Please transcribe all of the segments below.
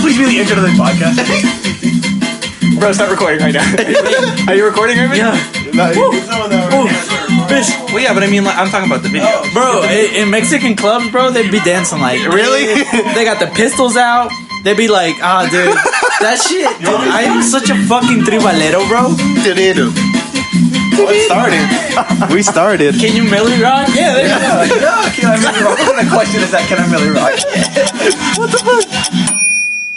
please be the intro to this podcast? Bro, start recording right now. Are you recording right now? Yeah. Bitch. Well, yeah, but I mean, like, I'm talking about the video. Bro, in Mexican clubs, bro, they'd be dancing like... Really? They got the pistols out. They'd be like, dude, that shit. Dude, I'm such a fucking tribalero, bro. It started. We started. Can you Millie rock? Yeah, there you go. Yeah, can I Millie rock? What kind of question is that? Can I Millie rock? What the fuck?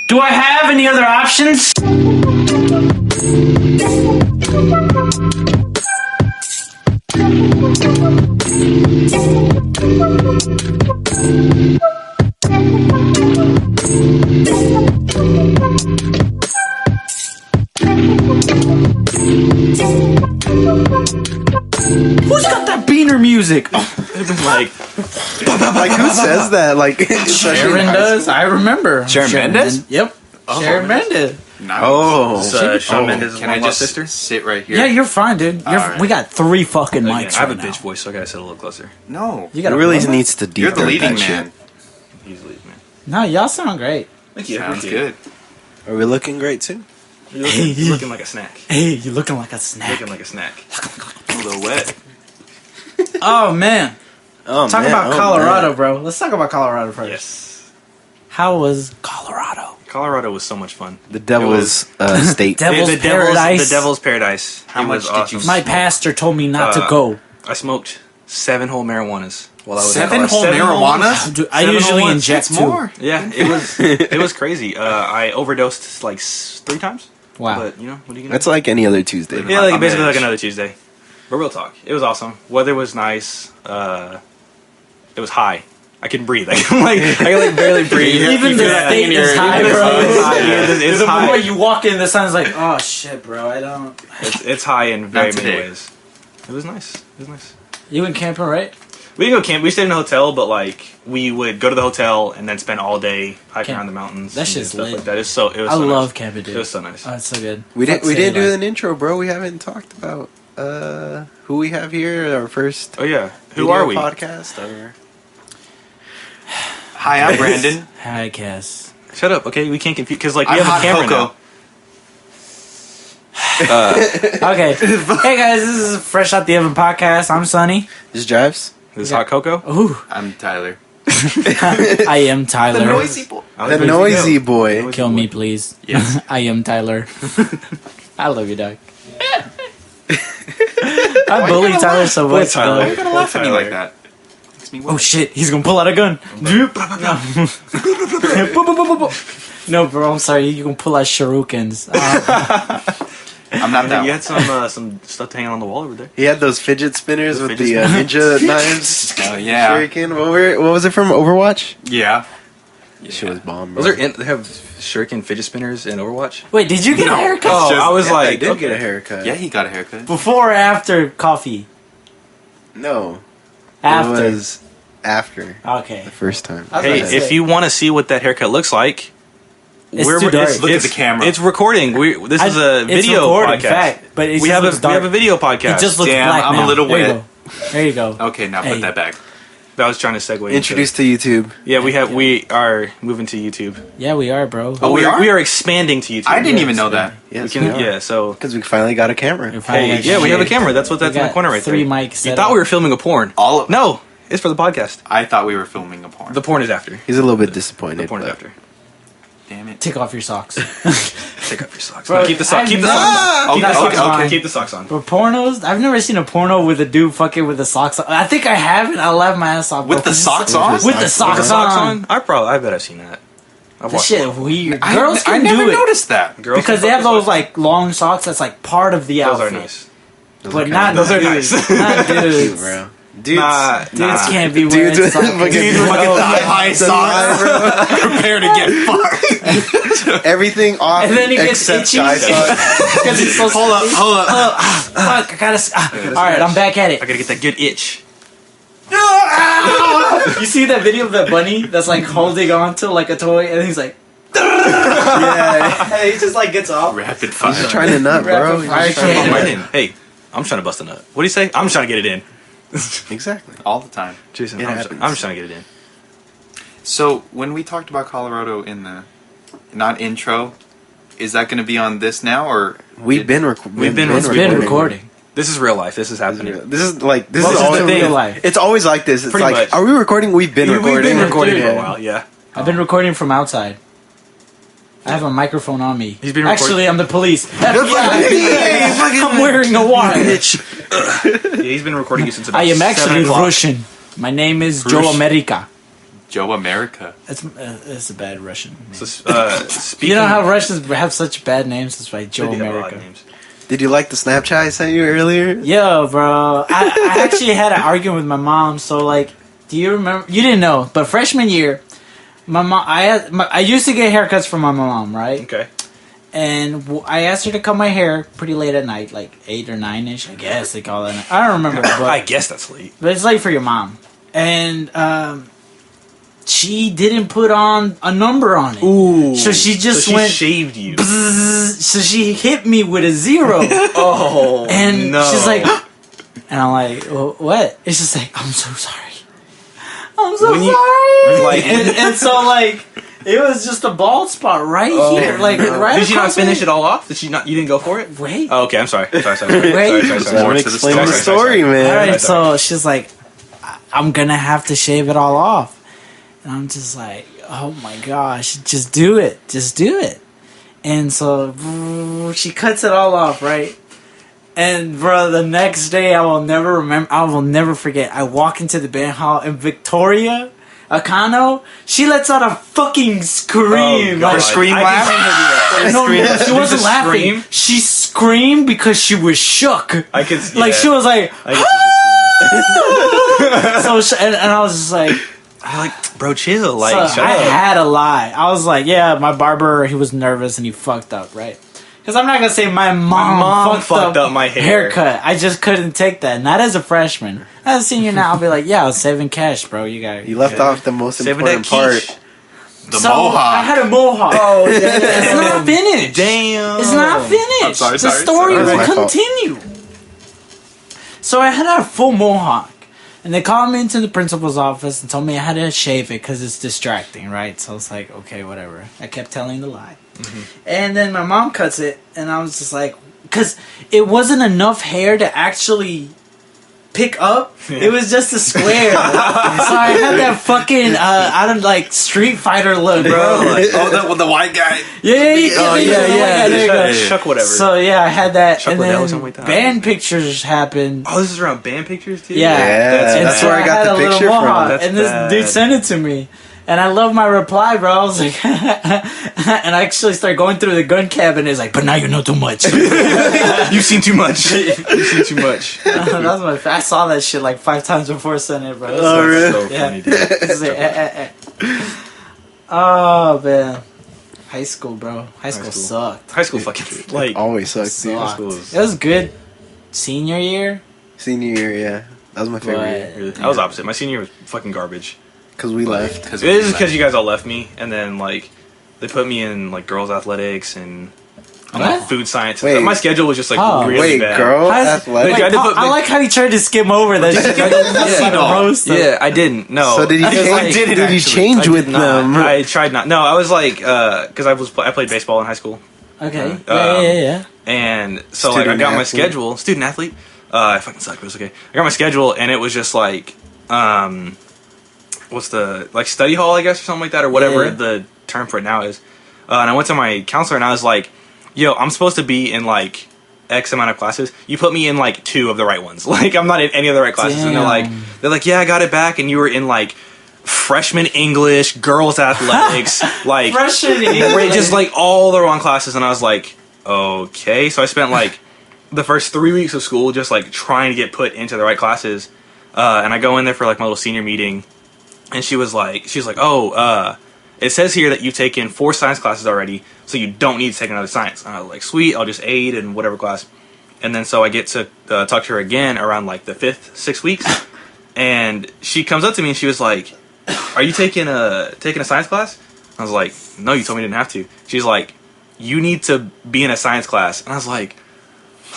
Do I have any other options? Who's got that beaner music? Like who says that? Like Sharon does. I remember. Sharon Mendes? Yep. Sharon Mendes. Nice. Oh, Shawn Mendes' Can I long-lost just sister? sit right here? Yeah, you're fine, dude. Alright. We got 3 fucking mics. I have a right bitch now. voice, so I gotta sit a little closer. No. You it got really needs to deep You're the throat leading that man. shit. He's leaving, man. No, y'all sound great. Thank you. Sounds good. Are we looking great too? You're looking like a snack. Hey, you looking like a snack. Looking like a snack. A little wet. Oh man. Oh, Talk man. about Oh, Colorado, man. bro. Let's talk about Colorado first. Yes. How was Colorado? Colorado was so much fun. The devil's state. Devil's Paradise. The Devil's Paradise. How It much was did awesome. you My pastor told me not to Uh, go. I smoked 7 whole marijuanas while I was 7 whole Seven marijuanas? Dude, I 7 usually whole ones. inject That's 2. more. Yeah, it was crazy. I overdosed like 3 times. Wow. But you know, what are you gonna That's like any other Tuesday. Living Yeah, on like basically edge. like another Tuesday. But real talk, it was awesome. Weather was nice. It was high. I couldn't breathe. I can barely breathe. Even the state is high, bro. It's The more high. you walk in, the sun's like, oh shit, bro. I don't. It's high in very Not many today. ways. It was nice. It was nice. You went camping, right? We didn't go camp. We stayed in a hotel, but like we would go to the hotel and then spend all day hiking Camp. around the mountains. That and shit's stuff lit. like that. It was so I so love nice. camping, dude. It was so nice. Oh, it's so good. We Fuck didn't do city an intro, bro. We haven't talked about who we have here. Our first Oh yeah, who video are we? podcast. Or... Hi, I'm Brandon. life. Hi, Cass. Shut up, okay? We can't confuse because like we I'm have Hot a camera Coco. Okay. Hey guys, this is Fresh Out the Oven podcast. I'm Sonny. This is Jives. now. This is Hot Cocoa. Ooh, I'm Tyler. I am Tyler. boy. I The was ready to noisy go. boy. Kill me, please. Yes. I am Tyler. I love you, dog. I bully Tyler so much. Tyler. Why though. you gotta laugh at me like that? Makes me Oh shit, he's gonna pull out a gun. No, bro, I'm sorry. You're gonna pull out shurikens. I'm not that You one. had some stuff hanging on the wall over there. He had those fidget spinners The with fidget the ninja knives. Oh, yeah. Shuriken. What was it from Overwatch? Yeah. Shit was bomb, bro. They have shuriken fidget spinners in Overwatch? Wait, did you get a haircut? Oh, just- I was Yeah, I like, did okay. get a haircut. Yeah, he got a haircut. Before or after coffee? No. After. It was after Okay. the first time. I was Hey, gonna if say. you want to see what that haircut looks like, It's too dark. Look at the camera. It's recording. This is a It's video recorded, podcast. fact, but it we just have looks we dark. have a video podcast. It just looks Damn, black I'm a now. little There you wet. go. There you go. Okay, now Hey. put that back. I was trying to segue. Introduced to YouTube. Into, yeah, we are moving to YouTube. Yeah, we are, bro. Oh, we are? We are expanding to YouTube. I didn't even know that. Yes, We can, so Because we finally got a camera. We're finally hey, like, yeah, we have a shit. camera. That's what that's We in the got corner right 3 there. mics You set thought up. we were filming a porn? All of No, it's for the podcast. I thought we were filming a porn. The porn is after. He's a little bit The disappointed. porn is but- after. Damn it. Take off your socks. Take off your socks. Bro, keep the socks. Keep the I've socks. never- Keep the Okay, socks on. okay. Keep the socks on. But pornos, I've never seen a porno with a dude fucking with the socks on. I think I have, and I'll laugh my ass off. With bro. the socks on? With the With socks, the socks on. on? I bet I've seen that. I've This watched shit one. weird. I Girls can never do it noticed that. Girls because can they have fuck those this like long socks that's like part of the way. Those outfit. are nice. But not Those are dudes. nice. Not Cute, dudes. bro. Dudes. Dudes can't be wearing Dudes socks. fucking High socks. Prepare to get fucked. everything off And then he gets except itchy. guy socks. Because he's so Hold up. Fuck, I gotta. Alright, I'm back at I it. gotta get that good itch. You see that video of that bunny that's like holding on to like a toy and he's like. Yeah, And he just like gets off. Rapid fire. he's trying to nut, bro. Rapid He's fire just trying to cannon. Get nut. it in. Hey, I'm trying to bust a nut. What do you say? I'm just trying to get it in. Exactly. All the time. Jason, It I'm happens. just trying to get it in. So when we talked about Colorado in the not intro. Is that going to be on this now, or We've been recording. This is real life. This is happening. This is Most is of the always real life. It's always like this. It's Pretty like, much. are we recording? We've been recording. We've been recording Dude. for a while. Yeah. I've been recording from outside. I have a microphone on me. He's been Actually, I'm the police. FBI. I'm wearing a watch. Yeah, he's been recording you since about I am 7 actually o'clock. Russian. My name is Joe Rush. America. Joe America? It's a bad Russian name. So, speaking You know how Russians have such bad names? That's why they Joe do have a lot of America. names. Did you like the Snapchat I sent you earlier? Yo, bro. I actually had an argument with my mom. So, like, do you remember? You didn't know, but freshman year, my mom. I used to get haircuts from my mom, right? Okay. And I asked her to cut my hair pretty late at night, like 8 or 9ish. I guess they call that. I don't remember, I but guess that's late. it's late for your mom. And she didn't put on a number on it. Ooh. So she just she went. shaved you. Bzzz, so she hit me with a 0. Oh. And no. she's like, and I'm like, well, what? It's just like, I'm so sorry. I'm so When you- sorry. like- and so like, it was just a bald spot right here, like right. Did she not across finish my- it all off? Did she not? You didn't go for it? Wait. Oh, okay. I'm sorry. Sorry. Wait. Let More me to the explain story. the story, man. All right, Sorry. so she's like, I'm gonna have to shave it all off, and I'm just like, oh my gosh, just do it, and so she cuts it all off, right? And bro, the next day I will never forget. I walk into the band hall and Victoria Akano, she lets out a fucking scream. Oh, God. Like, scream I laugh? can see her do that. no, she Just wasn't a laughing. scream? She screamed because she was shook. I could. Like she was like, I so and I was just like, like, bro, chill. Like, so shut I up. had to lie. I was like, yeah, my barber, he was nervous and he fucked up, right? Because I'm not gonna say my mom fucked up my haircut. I just couldn't take that. Not as a freshman. As a senior now, I'll be like, yeah, I was saving cash, bro. You got You left off the most Saving important that part. quiche. The so mohawk. I had a mohawk. Oh, It's not finished. Damn. It's not finished. I'm sorry, the sorry, story sorry. will That's my fault. continue. So I had a full mohawk. And they called me into the principal's office and told me I had to shave it because it's distracting, right? So I was like, okay, whatever. I kept telling the lie. Mm-hmm. And then my mom cuts it, and I was just like, because it wasn't enough hair to actually pick up. Yeah. It was just a square. So I had that fucking, I don't like, Street Fighter look, bro. Oh, the white guy. Yeah. There you go. Shuck whatever. So yeah, I had that, Chuck and Liddell or then something like that. band pictures happened. oh, this is around band pictures too. Yeah, Yeah, that's where I got had the a little picture from. mohawk, That's and this bad. dude sent it to me, and I love my reply, bro. I was like, and I actually started going through the gun cabinet. It's like, but now you know too much. You've seen too much. You've seen too much. That's my. I saw that shit like 5 times before sending it, bro. It's Oh, like- really? So Yeah. funny, dude. it's like, Oh man, high school, bro. High school school. sucked. High school fucking like. Always sucks, dude. Sucked. school is- It was good. Senior year, Senior year, yeah. That was my favorite year. Really. I was opposite. My senior year was fucking garbage. Because we left. It is because you guys all left me, and then like they put me in like girls athletics and like, What? food science. Wait. My schedule was just like Oh. really Wait, bad. girl How's- athletic? Wait, I had to put- I like how he tried to skim over that shit. Yeah. Roast him. Yeah, I didn't. No. So did you I change, like- did you actually. change I with did not. them? I tried not. No, I was like, because I played baseball in high school, Okay. Um, Yeah. and so like I Student got my athlete. schedule, student athlete. I fucking suck, but it's okay. I got my schedule, and it was just like, what's the like study hall, I guess, or something like that, or whatever Yeah. the term for it now is. And I went to my counselor, and I was like, "Yo, I'm supposed to be in like X amount of classes. You put me in like 2 of the right ones. Like I'm not in any of the right classes." And Damn. they're like, "Yeah, I got it back," and you were in like freshman English, girls athletics, like Freshman right, just like all the wrong classes. And I was like, okay. So I spent like the first 3 weeks of school just like trying to get put into the right classes. And I go in there for like my little senior meeting, and she was like, "Oh, it says here that you've taken 4 science classes already, so you don't need to take another science." And I was like, "Sweet, I'll just aid in whatever class." And then so I get to talk to her again around like the 5th, 6th weeks, and she comes up to me and she was like, "Are you taking a science class?" I was like, "No, you told me I didn't have to." She's like, "You need to be in a science class," and I was like,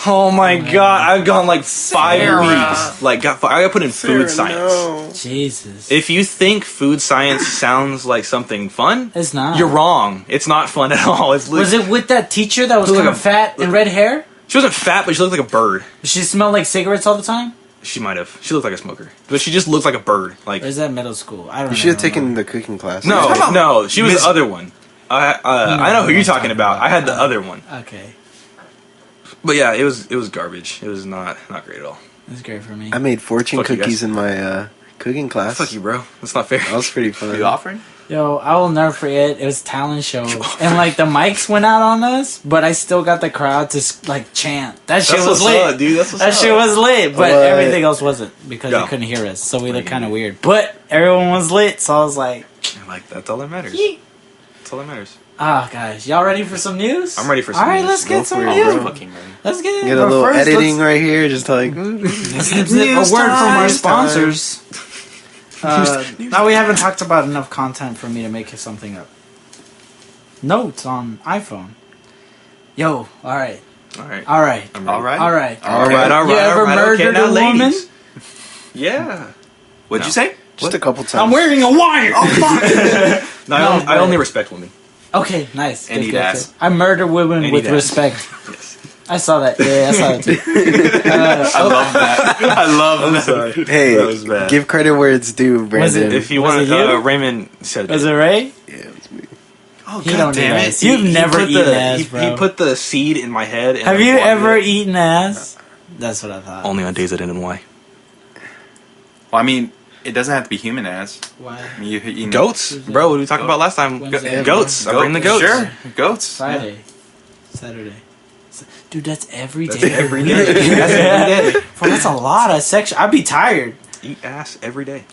Oh my god, I've gone like 5 Sarah. weeks. Like, I got put in food science. No. Jesus. If you think food science sounds like something fun, It's not. you're wrong. It's not fun at all. It's Was it with that teacher that was Look kind like of fat and red hair? She wasn't fat, but she looked like a bird. She smelled like cigarettes all the time? She might have. She looked like a smoker, but she just looked like a bird. Like Or is that middle school? I don't know. You should have taken the cooking class. no, she was Miss- the other one. I know who you're talking about. I had the other one, Okay. but yeah, it was garbage. It was not great at all. That's great for me. I made fortune Fuck you cookies guys. in my cooking class. Fuck you, bro. That's not fair. That was pretty fun. Are you offering? Yo, I will never forget. It was talent show, and like the mics went out on us, but I still got the crowd to like chant. That shit That's was what's lit, up, dude. That's what's That up. shit was lit, but What? everything else wasn't because Yeah. they couldn't hear us, so we looked kind of weird. But everyone was lit, so I was like, Like that's all that matters. Yeet. That's all that matters. "Ah, guys, y'all ready for some news? I'm ready for some All right, news. let's Go get some for it, news. bro. Fucking ready. Let's get it. Get a But little first, editing let's- right here, just like. Snip, snip, a word from our News time. sponsors. Now we haven't talked about enough content for me to make something up. Notes on iPhone. Yo, all right, All right. all right, I'm ready. All right. all right. All right. All right. You ever all right, murdered now, a woman? ladies. Yeah. What'd No. you say? Just a couple times. I'm wearing a wire. No, I only respect women. Okay, nice. And eat ass. I murder women And with eat ass. respect. Yes. I saw that. Yeah, I saw it too. I love that. I love that. Sorry. Hey, That was bad. give credit where it's due, Brandon. it- If you Was want, it you? Raymond said. Was it Ray? Yeah, it was me. Oh, He God don't damn eat it. ass. You've never put eaten the, ass, he, bro. he put the seed in my head. And Have I you wanted ever it. eaten ass? That's what I thought. Only on days I didn't why. Well, I mean, it doesn't have to be human ass. Why? I mean, you know, Goats, bro. What did we talk about last time? Wednesday. Goats. I bring the goats. Sure, goats. Friday, Saturday. Dude, that's every day. That's every day. That's every day. Bro, that's a lot of section. I'd be tired. Eat ass every day.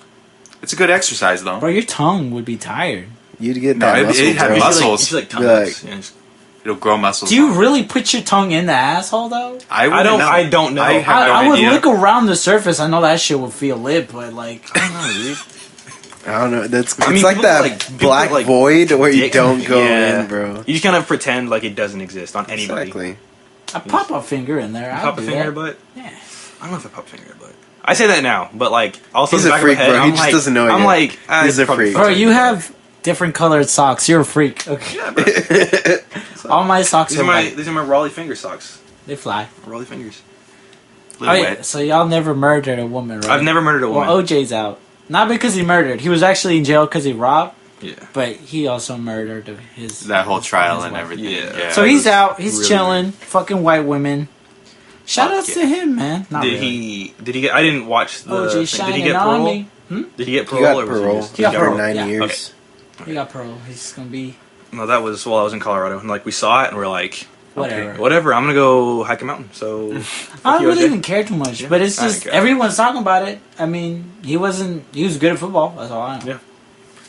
It's a good exercise, though. Bro, your tongue would be tired. You'd get No, that it muscle, had bro. muscles. You should, like Be tongues. like- Yeah, just- It'll grow muscles. Do you really put your tongue in the asshole, though? I I don't. know. I don't know. I have no I would idea. look around the surface. I know that shit would feel lit, but like, I don't know, dude. I don't know. That's I it's mean, like people that like- people black like void where you dick- don't go Yeah. in, bro. You just kind of pretend like it doesn't exist on anybody. Exactly. I pop a finger in there. I'll Pop a do finger, that. but Yeah. I don't know if I pop a finger, but I say that now. But like, also He's in the a back freak, of my head, bro. He I'm just like, doesn't know it I'm yet. like, He's a freak. Bro, you have different colored socks. You're a freak. Okay. Yeah, bro. All my socks These are are my white. these are my Raleigh finger socks. They fly. Raleigh fingers. Oh, Little yeah. wet. So y'all never murdered a woman, right? I've never murdered a woman. Well, OJ's out. Not because he murdered. He was actually in jail because he robbed, Yeah. but he also murdered his That whole trial his and wife. everything. Yeah. Yeah. So he's out. He's really chilling. Fucking white women. Shout Fuck outs yeah. to him, man. Not Did really. he? Did he get? I didn't watch the. OJ thing. Did shining he get on parole? me. Did he get He parole? got or was parole. just- He got for parole, 9 yeah. years. He got parole. He's gonna be No, that was while I was in Colorado, and like we saw it, and we're like, whatever. okay, whatever. I'm gonna go hike a mountain. So I don't you, really OJ. even care too much, Yeah, but it's I just didn't care. everyone's talking about it. I mean, he was good at football. That's all I know. Yeah.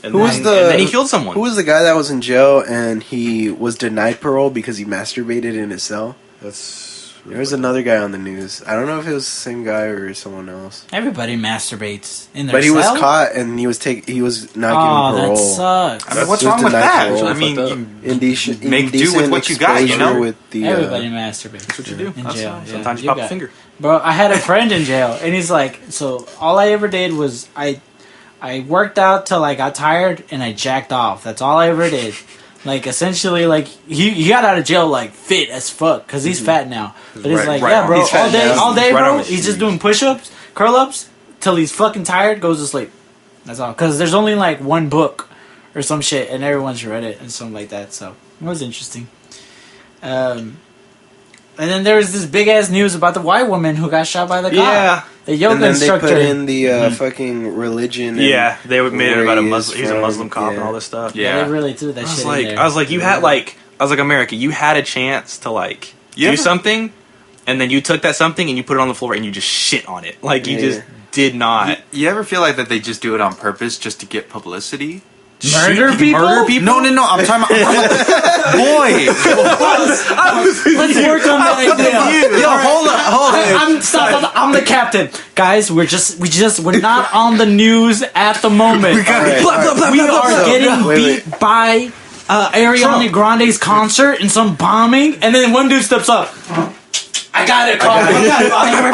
And Who then, was the- And then he killed someone. Who was the guy that was in jail and he was denied parole because he masturbated in his cell? That's. There was another guy on the news. I don't know if it was the same guy or someone else. Everybody masturbates in their But he was cell? caught and he was not Oh, given that parole. sucks. I mean, what's It was wrong with denied that? parole. I mean, Fucked up. you Indecent, make do with indecent what you got, you exposure know? With the, Everybody masturbates. That's what you do. in That's jail. all. Yeah, Sometimes you you pop a got- finger. Bro, I had a friend in jail, and he's like, so all I ever did was I worked out till I got tired, and I jacked off. That's all I ever did. Like, essentially, like, he got out of jail, like, fit as fuck, because he's fat now. But he's Right- like, right yeah, on. bro, He's fat now. all day, Right bro, on his he's just shoes. doing push-ups, curl-ups, till he's fucking tired, goes to sleep. That's all. Because there's only, like, one book or some shit, and everyone's read it and something like that, so it was interesting. And then there was this big-ass news about the white woman who got shot by the cop. Yeah. The yoga and then instructor. they put in the fucking religion. And Yeah, they made it about a Muslim. He's a from, Muslim cop and yeah. all this stuff. Yeah. They really threw that I was shit like, in there. I was like, you had like, I was like, America, you had a chance to like You do ever- something, and then you took that something and you put it on the floor and you just shit on it. Like you Yeah. just did not You ever feel like that they just do it on purpose just to get publicity? Murder people? Murder people? No, I'm talking about boy. Let's work on that idea. Yo, hold on. I'm the captain. Guys, we're not on the news at the moment. Alright, alright. We are getting Wait, beat by Ariana Grande's concert and some bombing, and then one dude steps up. I I got it, Carl.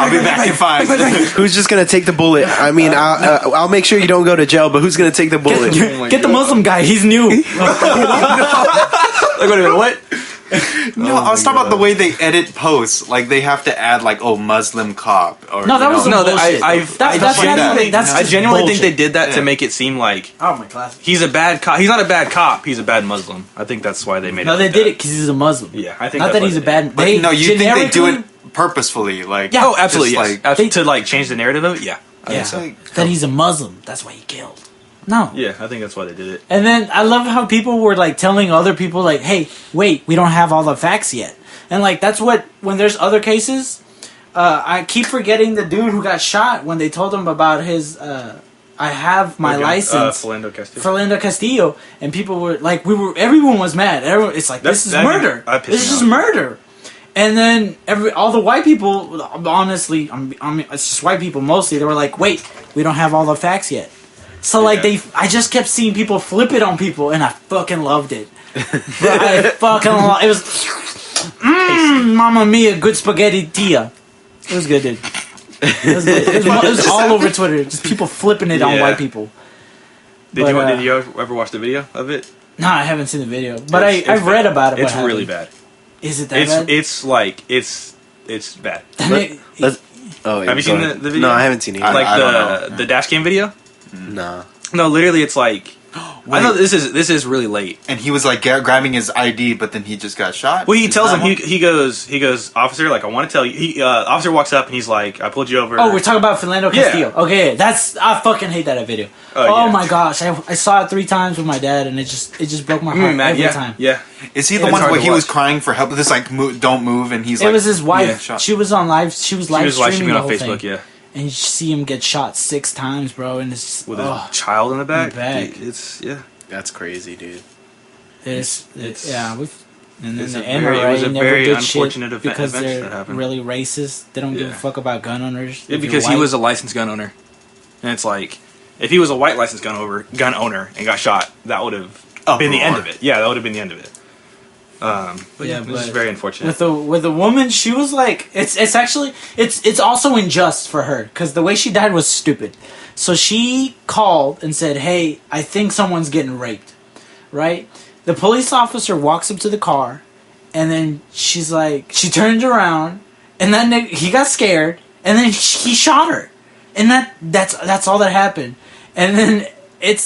I'll be back in 5. Who's just gonna take the bullet? I mean, I'll make sure you don't go to jail, but who's gonna take the bullet? Get the Muslim guy. He's new. Like, wait a minute, what? No, I was talking about the way they edit posts. Like they have to add like, Muslim cop. Or, No, that was some bullshit. I genuinely think they did that to make it seem like my class. he's a bad cop. He's not a bad cop. He's a bad Muslim. I think that's why they made it. No, they like did that. it because he's a Muslim. Yeah, I think not that's that he's a bad. But They no, you think they do it generically- purposefully? Like Yeah. Oh, absolutely. just, Yes. like- To like change the narrative of it. Yeah. I Yeah, think so. that he's a Muslim. That's why he killed. No. Yeah, I think that's why they did it. And then I love how people were like telling other people like, "Hey, wait, we don't have all the facts yet." And like that's what when there's other cases, I keep forgetting the dude who got shot when they told him about his. I have my license. Philando Castillo, and people were like, everyone was mad. It's like this is murder. This is murder. And then all the white people, honestly, it's just white people mostly. They were like, "Wait, we don't have all the facts yet." So like I just kept seeing people flip it on people, and I fucking loved it. It was, Mamma Mia, good spaghetti tia. It was good, dude. It was all over Twitter, just people flipping it on white people. Did you ever watch the video of it? No, I haven't seen the video, but I've read about it. It's really bad. Is it that bad? It's like it's bad. Have you seen the video? No, I haven't seen it. Like the dash cam video? No. No, literally, it's like I know this is really late. And he was like grabbing his ID, but then he just got shot. Well, he tells him he goes, officer, like I want to tell you. Officer walks up and he's like, I pulled you over. Oh, we're talking about Philando Castillo. Yeah. Okay, I fucking hate that video. Oh my gosh, I saw it 3 times with my dad, and it just broke my heart every time. Yeah. Is he the one where he was crying for help? This like don't move, and he's like. It was his wife. Yeah, she was on live. She was live streaming on the whole Facebook. thing. Yeah. And you see him get shot 6 times, bro, and it's with a child in the back. Dude, it's That's crazy, dude. It's yeah. And then It's the it was a never very did unfortunate shit because event they're that happened. really racist. They don't give a fuck about gun owners. Yeah, because he was a licensed gun owner, and it's like if he was a white licensed gun owner and got shot, that would have been the end of it. Yeah, that would have been the end of it. But yeah, this is very unfortunate. With the woman, she was like, it's also unjust for her because the way she died was stupid. So she called and said, "Hey, I think someone's getting raped." Right? The police officer walks up to the car, and then she's like, she turns around, and then he got scared, and then he shot her, and that's all that happened, and then it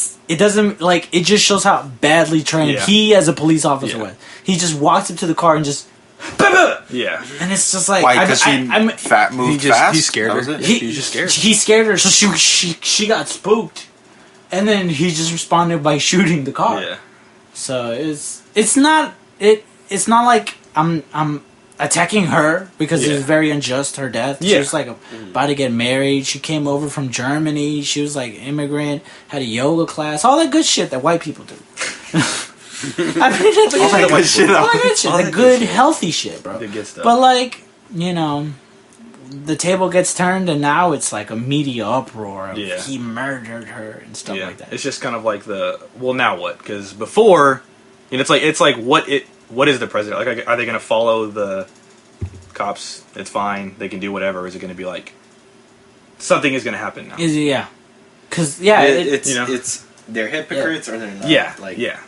just shows how badly trained he as a police officer was. He just walks up to the car and just yeah, and it's just like why? Because she moved fast. He scared her. He was just scared. He scared her, so she got spooked, and then he just responded by shooting the car. Yeah. So it's not like I'm attacking her because it was very unjust, her death. She was like about to get married. She came over from Germany. She was like immigrant, had a yoga class, all that good shit that white people do. I mean, that's all that good shit. All that good shit. The good, healthy shit, bro. The good stuff. But like, the table gets turned, and now it's like a media uproar of he murdered her and stuff like that. It's just kind of like now what? Because before, it's like what is the president like? Are they going to follow the cops? It's fine. They can do whatever. Or is it going to be like something is going to happen now? Because it's they're hypocrites or they're not. Yeah,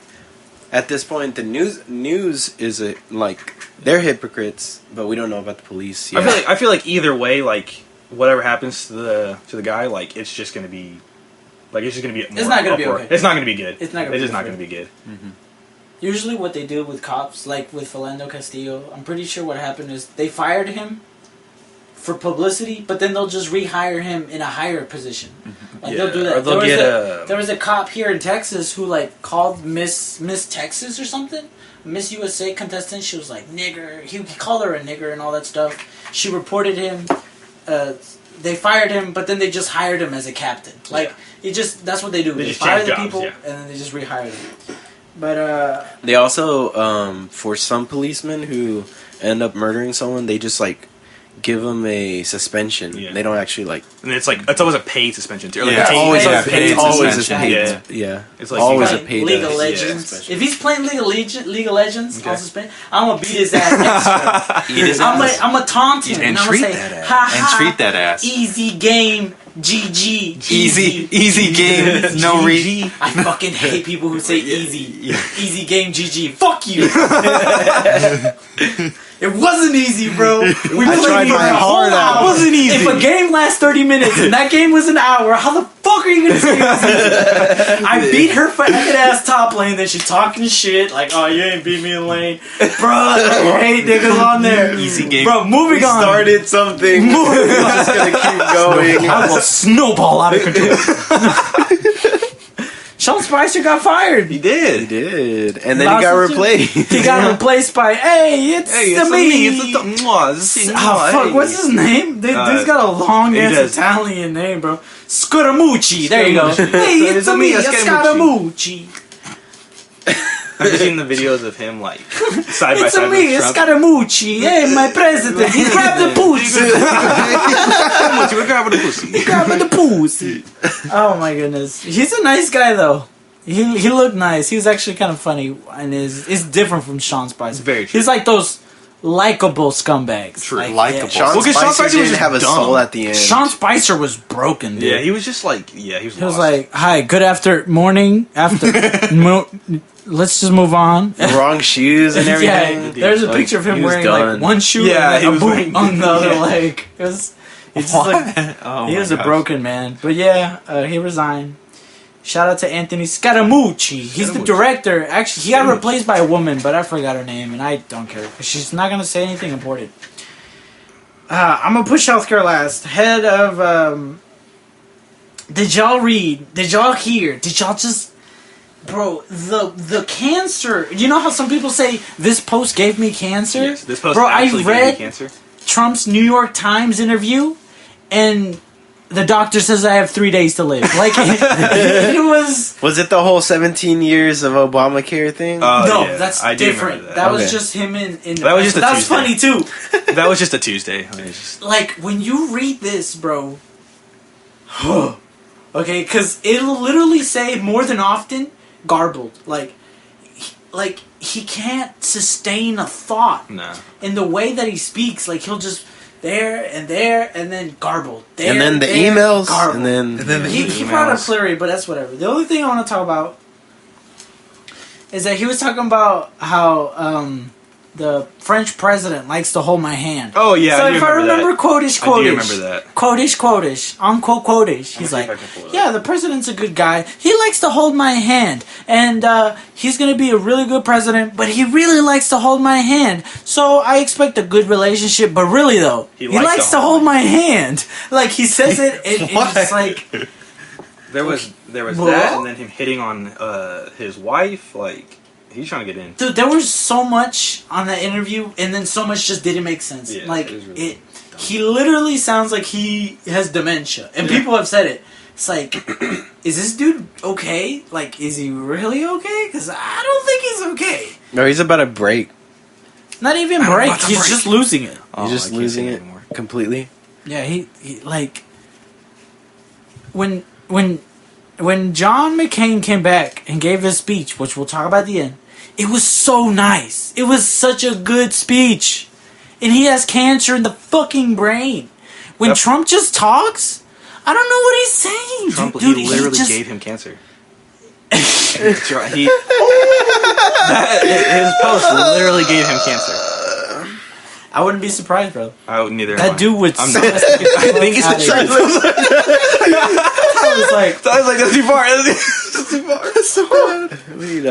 At this point, the news is they're hypocrites, but we don't know about the police yet. I feel like either way, like whatever happens to the guy, like it's just gonna be, it's not gonna be okay. It's not gonna be good. It's not gonna be good. Mm-hmm. Usually, what they do with cops, like with Philando Castillo, I'm pretty sure what happened is they fired him for publicity, but then they'll just rehire him in a higher position. Like they'll do that. Or there was a cop here in Texas who called Miss Texas or something, Miss USA contestant. She was like nigger. He called her a nigger and all that stuff. She reported him. They fired him, but then they just hired him as a captain. That's what they do. They fire the people and then they just rehire them. But they also for some policemen who end up murdering someone, they just give them a suspension. Yeah. They don't actually like. And it's always a paid suspension too. Or like Yeah, a paid, always like a a paid paid always a suspension. paid. Yeah. Yeah. It's like always you a got- paid. League of yeah, Legends. suspension. If he's playing League of Legends Okay. on suspension, I'm gonna beat his ass extra. I'm gonna taunt him And and I'm treat gonna say, that ass. ha And ha, treat that ass. easy game, GG, Easy game. No re. I fucking hate people who say easy game, GG. Fuck you. It wasn't easy, bro. We played tried for my a whole heart out. hour. It wasn't easy. If a game lasts 30 minutes and that game was an hour, how the fuck are you gonna say it was easy? I beat her faggot ass top lane, then she talking shit like, oh, you ain't beat me in lane. Bro, I hate niggas on there. Easy game. Bro, moving on. Started something. We're just gonna keep going. I will snowball out of control. Sean Spicer got fired. He did. He did, and then he got Lost it. replaced. He got replaced by, hey, it's me. Oh, fuck, what's his name? He's got a long ass does. Italian name, bro. Scaramucci. There you go. Hey, it's me, Scaramucci. Have you seen the videos of him like side by It's side me, with Trump? Scaramucci. Hey, my president. He grabbed the pussy. We're grabbing the pussy. He grabbed the pussy. Oh my goodness. He's a nice guy though. He looked nice. He was actually kind of funny, and is different from Sean Spicer. Very true. He's like those likable scumbags. True. Likable. Sean Well, 'cause Sean Spicer Spicer was didn't just have a dumb. soul at the end. Sean Spicer was broken, dude. Yeah, he was just like he was. He was lost. like, "Hi, good morning, let's just move on." Wrong shoes and everything. Yeah, there's a Like, picture of him he was wearing done. like one shoe Yeah, and he a was boot wearing- on the other leg. It's just like Oh he my was a gosh. broken man. But yeah, he resigned. Shout out to Anthony Scaramucci. He's the Scaramucci. director. Actually, he got replaced by a woman, but I forgot her name, and I don't care because she's not gonna say anything important. I'm gonna push healthcare last. Head of did y'all read? Did y'all hear? Did y'all just, bro? The cancer. You know how some people say this post gave me cancer? Yes, this post bro, I actually gave me read cancer. Trump's New York Times interview, and the doctor says I have 3 days to live. Like it was. Was it the whole 17 years of Obamacare thing? No, yeah, that's I do different. remember That was Okay. just him in. That was just a That's Tuesday. funny too. That was just a Tuesday. I mean, it's just- Like when you read this, bro. Okay, because it'll literally say more than often garbled. Like he can't sustain a thought no. in the way that he speaks. Like he'll just there and then garbled. There, and then the there, emails, garbled. and then the He brought up Cleary, but that's whatever. The only thing I want to talk about is that he was talking about how the French president likes to hold my hand. Oh yeah. So I do if I remember that. quotish, I do remember that. quotish, unquote quotish. He's see if like, I can pull it yeah, the president's a good guy. He likes to hold my hand, and he's gonna be a really good president. But he really likes to hold my hand, so I expect a good relationship. But really, though, he likes to hold my hand. Like he says it, and it's just like, There was Bro? that, and then him hitting on his wife. Like he's trying to get in. dude, there was so much on that interview, and then so much just didn't make sense. Yeah, Like it was really it, he literally sounds like he has dementia, and people have said it. It's like, is this dude okay? Like, is he really okay? Because I don't think he's okay. no, he's about to break. Not even I'm break. about to He's break. just losing it. He's just I can't losing say it anymore. completely. Yeah, he like when John McCain came back and gave his speech, which we'll talk about at the end. It was so nice. It was such a good speech. And he has cancer in the fucking brain. When Yep. Trump just talks, I don't know what he's saying. Trump, dude, he literally just, gave him cancer. That's right. His post literally gave him cancer. I wouldn't be surprised, bro. Neither. That dude would. I'm suck not. us to get the I think fuck it's outta the here. truth. I was like, I was like, that's too far. That's too far. That's so bad. We need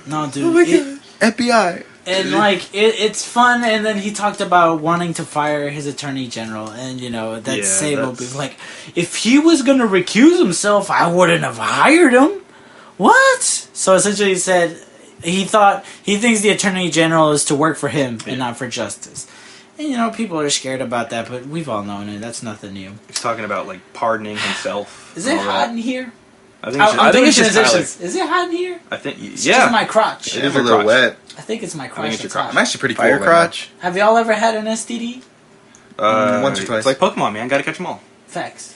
no, dude. FBI. And like it's fun, and then he talked about wanting to fire his attorney general, and you know that Yeah, same that's- old like, if he was gonna recuse himself, I wouldn't have hired him. What? So essentially, he said he thinks the attorney general is to work for him and not for justice. And you know, people are scared about that, but we've all known it. That's nothing new. He's talking about like pardoning himself. Is and it all hot that. in here? I think it's just Tyler. transitions. Is it hot in here? I think It's yeah. just my crotch. It is a little crotch. wet. I think it's my crotch. it's your that's crotch. hot. I'm actually pretty cool. Fire right crotch. Have y'all ever had an STD? Once or twice. It's like Pokemon, man. Gotta catch them all. Facts.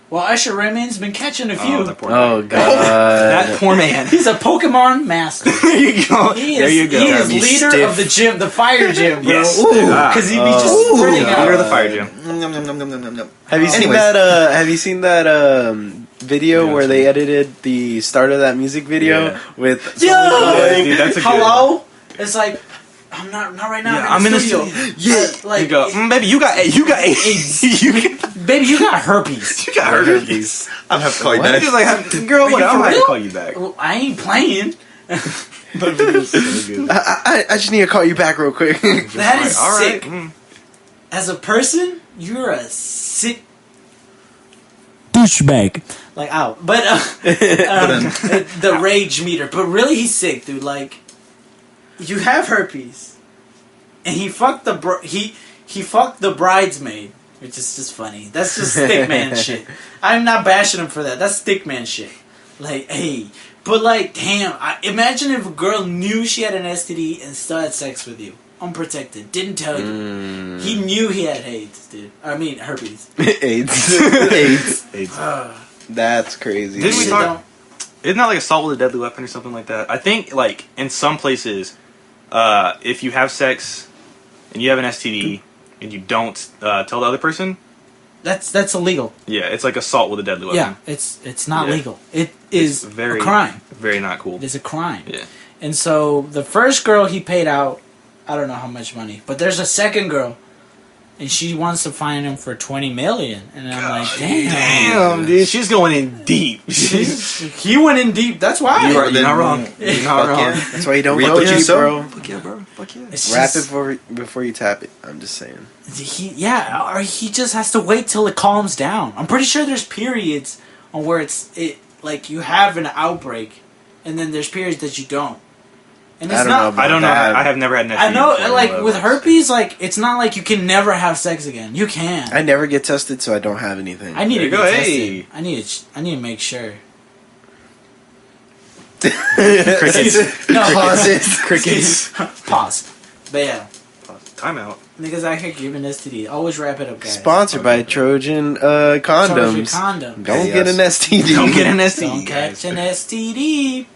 Well, Usher Raymond's been catching a few. That poor Oh man. god. That poor man. He's a Pokemon master. There you go. There you go. He is Gotta be leader stiff. of the gym, the fire gym, bro. Yes. Because he be just spreading Leader out. of the fire gym. Have you seen Anyways. that? Have you seen that video Yeah, where I've they seen edited the start of that music video Yeah. with? Yeah, dude, that's a good hello. It's like I'm not right now. Yeah, I'm in the studio. studio. Yeah. like You go, baby, you got AIDS. baby, you got herpes. You got herpes. I'll have to call you What? back. He's like, girl, what? you I'm for not real? gonna call you back. Well, I ain't playing. That video's so good. I just need to call you back real quick. That is All right. sick. As a person, you're a sick douchebag. Like, ow. But, the rage meter. But really, he's sick, dude. Like, you have herpes. And he fucked he fucked the bridesmaid. Which is just funny. That's just stick man shit. I'm not bashing him for that. That's stick man shit. Like, hey. But, like, damn. Imagine if a girl knew she had an STD and still had sex with you. Unprotected. Didn't tell you. He knew he had AIDS, dude. I mean, herpes. AIDS. AIDS. That's crazy. Didn't we Shit talk- don't- Isn't that like assault with a deadly weapon or something like that? I think like in some places, if you have sex and you have an STD and you don't tell the other person, That's illegal. yeah, it's like assault with a deadly weapon. Yeah, it's not Yeah. legal. It is very a crime. Very not cool. It is a crime. Yeah. And so the first girl he paid out, I don't know how much money, but there's a second girl, and she wants to fine him for $20 million, and I'm like, damn, dude, she's going in deep. he went in deep. That's why. You're not wrong. You're not wrong. That's why you don't Reap go what you deep, sow. bro. Fuck yeah, bro. Fuck yeah. It's Wrap just- it before you tap it. I'm just saying. or he just has to wait till it calms down. I'm pretty sure there's periods on where like you have an outbreak, and then there's periods that you don't. And it's I don't not. know about I don't know. that. I have never had an STD. I know, before, like but- with herpes, like it's not like you can never have sex again. You can. I never get tested, so I don't have anything. I need There to you get go, tested. hey. I need to make sure. Crickets. No, Pauses. Crickets. Pause. But yeah, Time out. niggas out here giving STD. Always wrap it up, guys. Sponsored by Trojan Trojan condoms. condom. Don't Hey, get an yes. STD. Don't get an STD. Don't guys. catch an STD.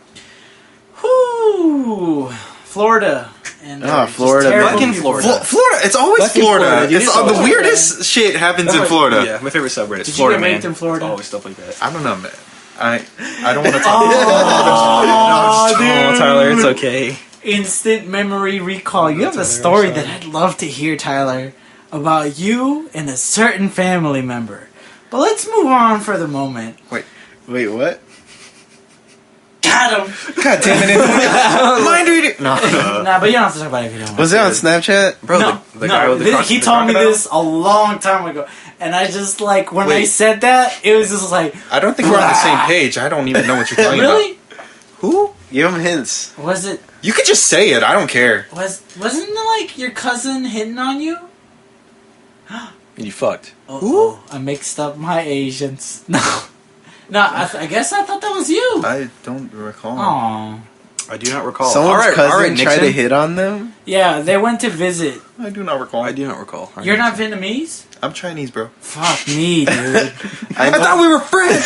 Whoo! Florida. And just Florida, terrible Fucking people. Florida. Florida. It's always Fucking Florida. Florida, dude. It's It's all the always weirdest shit happens in Florida. Yeah, my favorite subreddit. Did you Florida, get raped man. in Florida? It's always stuff like that. I don't know, man. I don't want to talk. Oh, Oh, Tyler, it's okay. Instant memory recall. You have a story that I'd love to hear, Tyler, about you and a certain family member. But let's move on for the moment. Wait, what? Got him. God damn it. Mind reading. No. Nah, but you don't have to talk about it if you don't want. Was it on Snapchat? Bro, No, the guy with the he the told me crocodile? this a long time ago, and I just like when I Wait. said that, it was just like, I don't think we're on the same page. I don't even know what you're talking really? about. Who? Give him hints. Was it? You could just say it. I don't care. Wasn't it like your cousin hitting on you? You fucked. Who? I mixed up my Asians. No, I guess I thought that was you. I don't recall. Aw. I do not recall. Someone's cousin all right, tried to Nixon. hit on them? Yeah, they went to visit. I do not recall. I do not recall. You're not Vietnamese? I'm Chinese, bro. Fuck me, dude. I thought we were friends.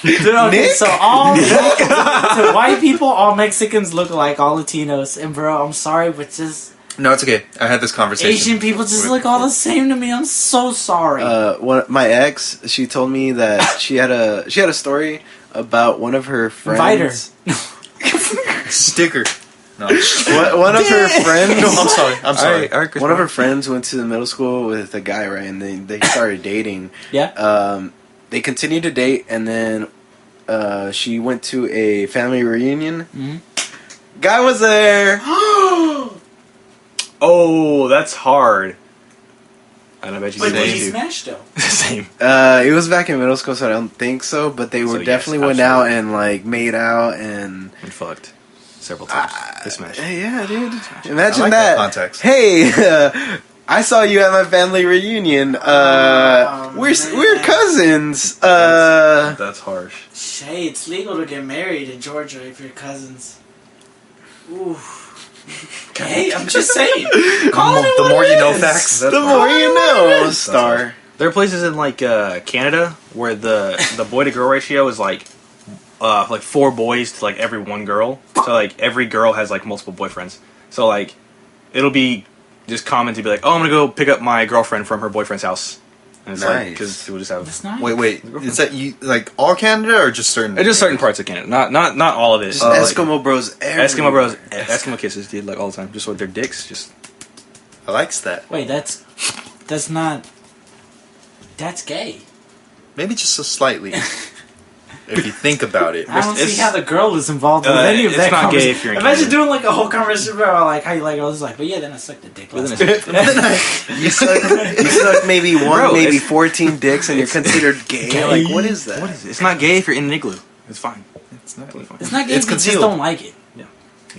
Dude, okay, so all to white people, all Mexicans look alike, all Latinos. And bro, I'm sorry, but just No, it's okay. I had this conversation. Asian people just look all the same to me. I'm so sorry. My ex, she told me that she had a story about one of her Invite her. friends. Sticker. No. One of her friends. No, I'm sorry. I'm sorry. All right, Chris One of Brown. her friends went to the middle school with a guy, right? And they started dating. Yeah. They continued to date, and then she went to a family reunion. Mhm. Guy was there. Oh, that's hard. And I bet you But the did he same. smash though? Same. It was back in middle school, so I don't think so. But they So were yes, definitely went out absolutely. and like made out and. And fucked. Several times. They smashed. Yeah, dude. Imagine I like that. that context. Hey, I saw you at my family reunion. Oh, We're man. cousins. That's harsh. Shay, it's legal to get married in Georgia if you're cousins. Ooh. God Hey, I'm just saying. Call it The what more it you know is. facts. The more you know, Star. There are places in like Canada where the boy to girl ratio is like 4 boys to like every 1 girl. So like every girl has like multiple boyfriends. So like it'll be just common to be like, oh, I'm gonna go pick up my girlfriend from her boyfriend's house. And it's like because we'll just have That's nice. Wait. Is that you like all Canada or just certain? just certain parts of Canada, not all of it. Just Like, Eskimo bros. Eskimo bros, Eskimo kisses, dude, like all the time, just with their dicks, just. I likes that. Wait, that's not. That's gay. Maybe just so slightly. If you think about it. I don't It's- see how the girl is involved with any of it's that not gay conversation. if you're in Imagine Canada. doing like a whole conversation about like how you like girls. Like, but yeah, then I sucked the dick. Last night. You suck maybe 1, Bro, maybe it's- 14 dicks, and you're considered gay. Like, what is that? What is it? It's not gay if you're in an igloo. It's fine. It's not. Totally fine. It's not gay It's if you just concealed. don't like it. Yeah.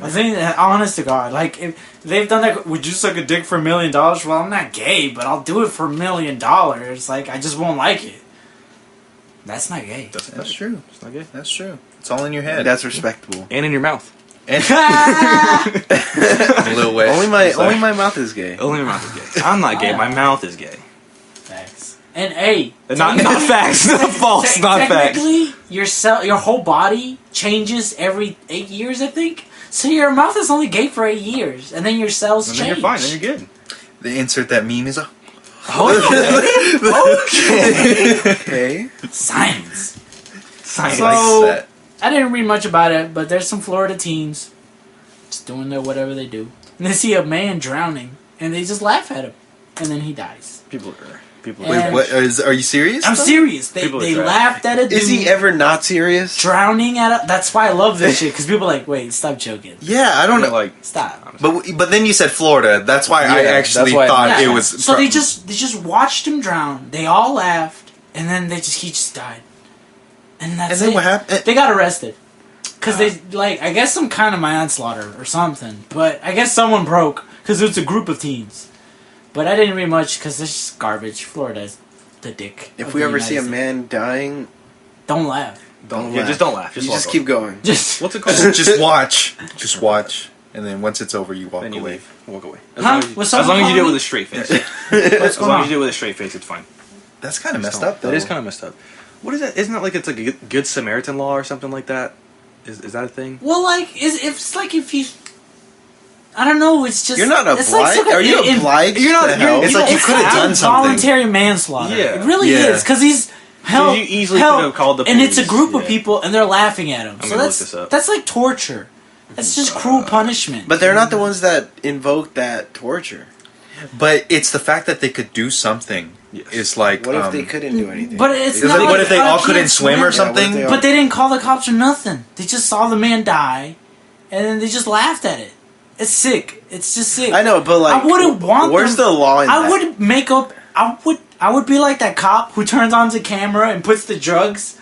I think, honest to God, like if they've done that, would you suck a dick for $1 million? Well, I'm not gay, but I'll do it for $1 million. Like I just won't like it. That's not gay. That's true. It's not gay. That's true. It's all in your head. That's respectable. And in your mouth. And a little way. Only my mouth is gay. Only your mouth is gay. I'm not gay. My mouth is gay. Facts. And A. Not facts. Not false. Not facts. Technically, your whole body changes every 8 years, I think. So your mouth is only gay for 8 years, and then your cells And change. then you're fine. Then you're good. They insert that meme is a. Okay. Science. Science. So- Likes that. I didn't read much about it, but there's some Florida teens just doing their whatever they do. And they see a man drowning, and they just laugh at him. And then he dies. People are. People And- are. Wait, what? Are you serious? I'm serious. They People are trash. laughed at a dude Is he ever not serious? drowning at a... That's why I love this shit, because people are like, wait, stop joking. Yeah, I don't know. Like. Stop. But then you said Florida. That's why I Yeah, actually that's why- thought Yeah. it was. So they just watched him drown. They all laughed, and then he just died. And that's And then it. what happened? They got arrested. Because they, like, I guess some kind of manslaughter or something. But I guess someone broke, because it's a group of teens. But I didn't read much, because it's just garbage. Florida's the dick. If of we the ever United see a States. man dying, Don't laugh. don't Yeah, laugh. just don't laugh. You Just just walk keep going. Just... What's it called? Just watch. Just watch. And then once it's over, you walk Then you away. leave. Walk away. Huh? As Was long as someone you do it calling with a straight face. What's As going long on? as you do it with a straight face, it's fine. That's kind of Just messed don't. up, though. That is kind of messed up. What is that? Isn't that like it's like a good Samaritan law or something like that? Is that a thing? Well, like, it's like if you... I don't know, it's just... You're not it's like obliged. Are you obliged? You're not- to you're- help? It's like you It's could have done something. voluntary manslaughter. Yeah. It really Yeah. is, because he's held, you easily held, could have called the and it's a police, group of yeah. people, and they're laughing at him. I'm So gonna that's look this up. that's like torture. That's just cruel punishment. But they're not the ones that invoke that torture. But it's the fact that they could do something. Yes. It's like. What if they couldn't do anything? But it's Is not it- like, what if they I all can't couldn't swim or what if something? they all- But they didn't call the cops or nothing. They just saw the man die, and then they just laughed at it. It's sick. It's just sick. I know, but like, I wouldn't want Where's them- the law in I that? would make up. I would be like that cop who turns on the camera and puts the drugs,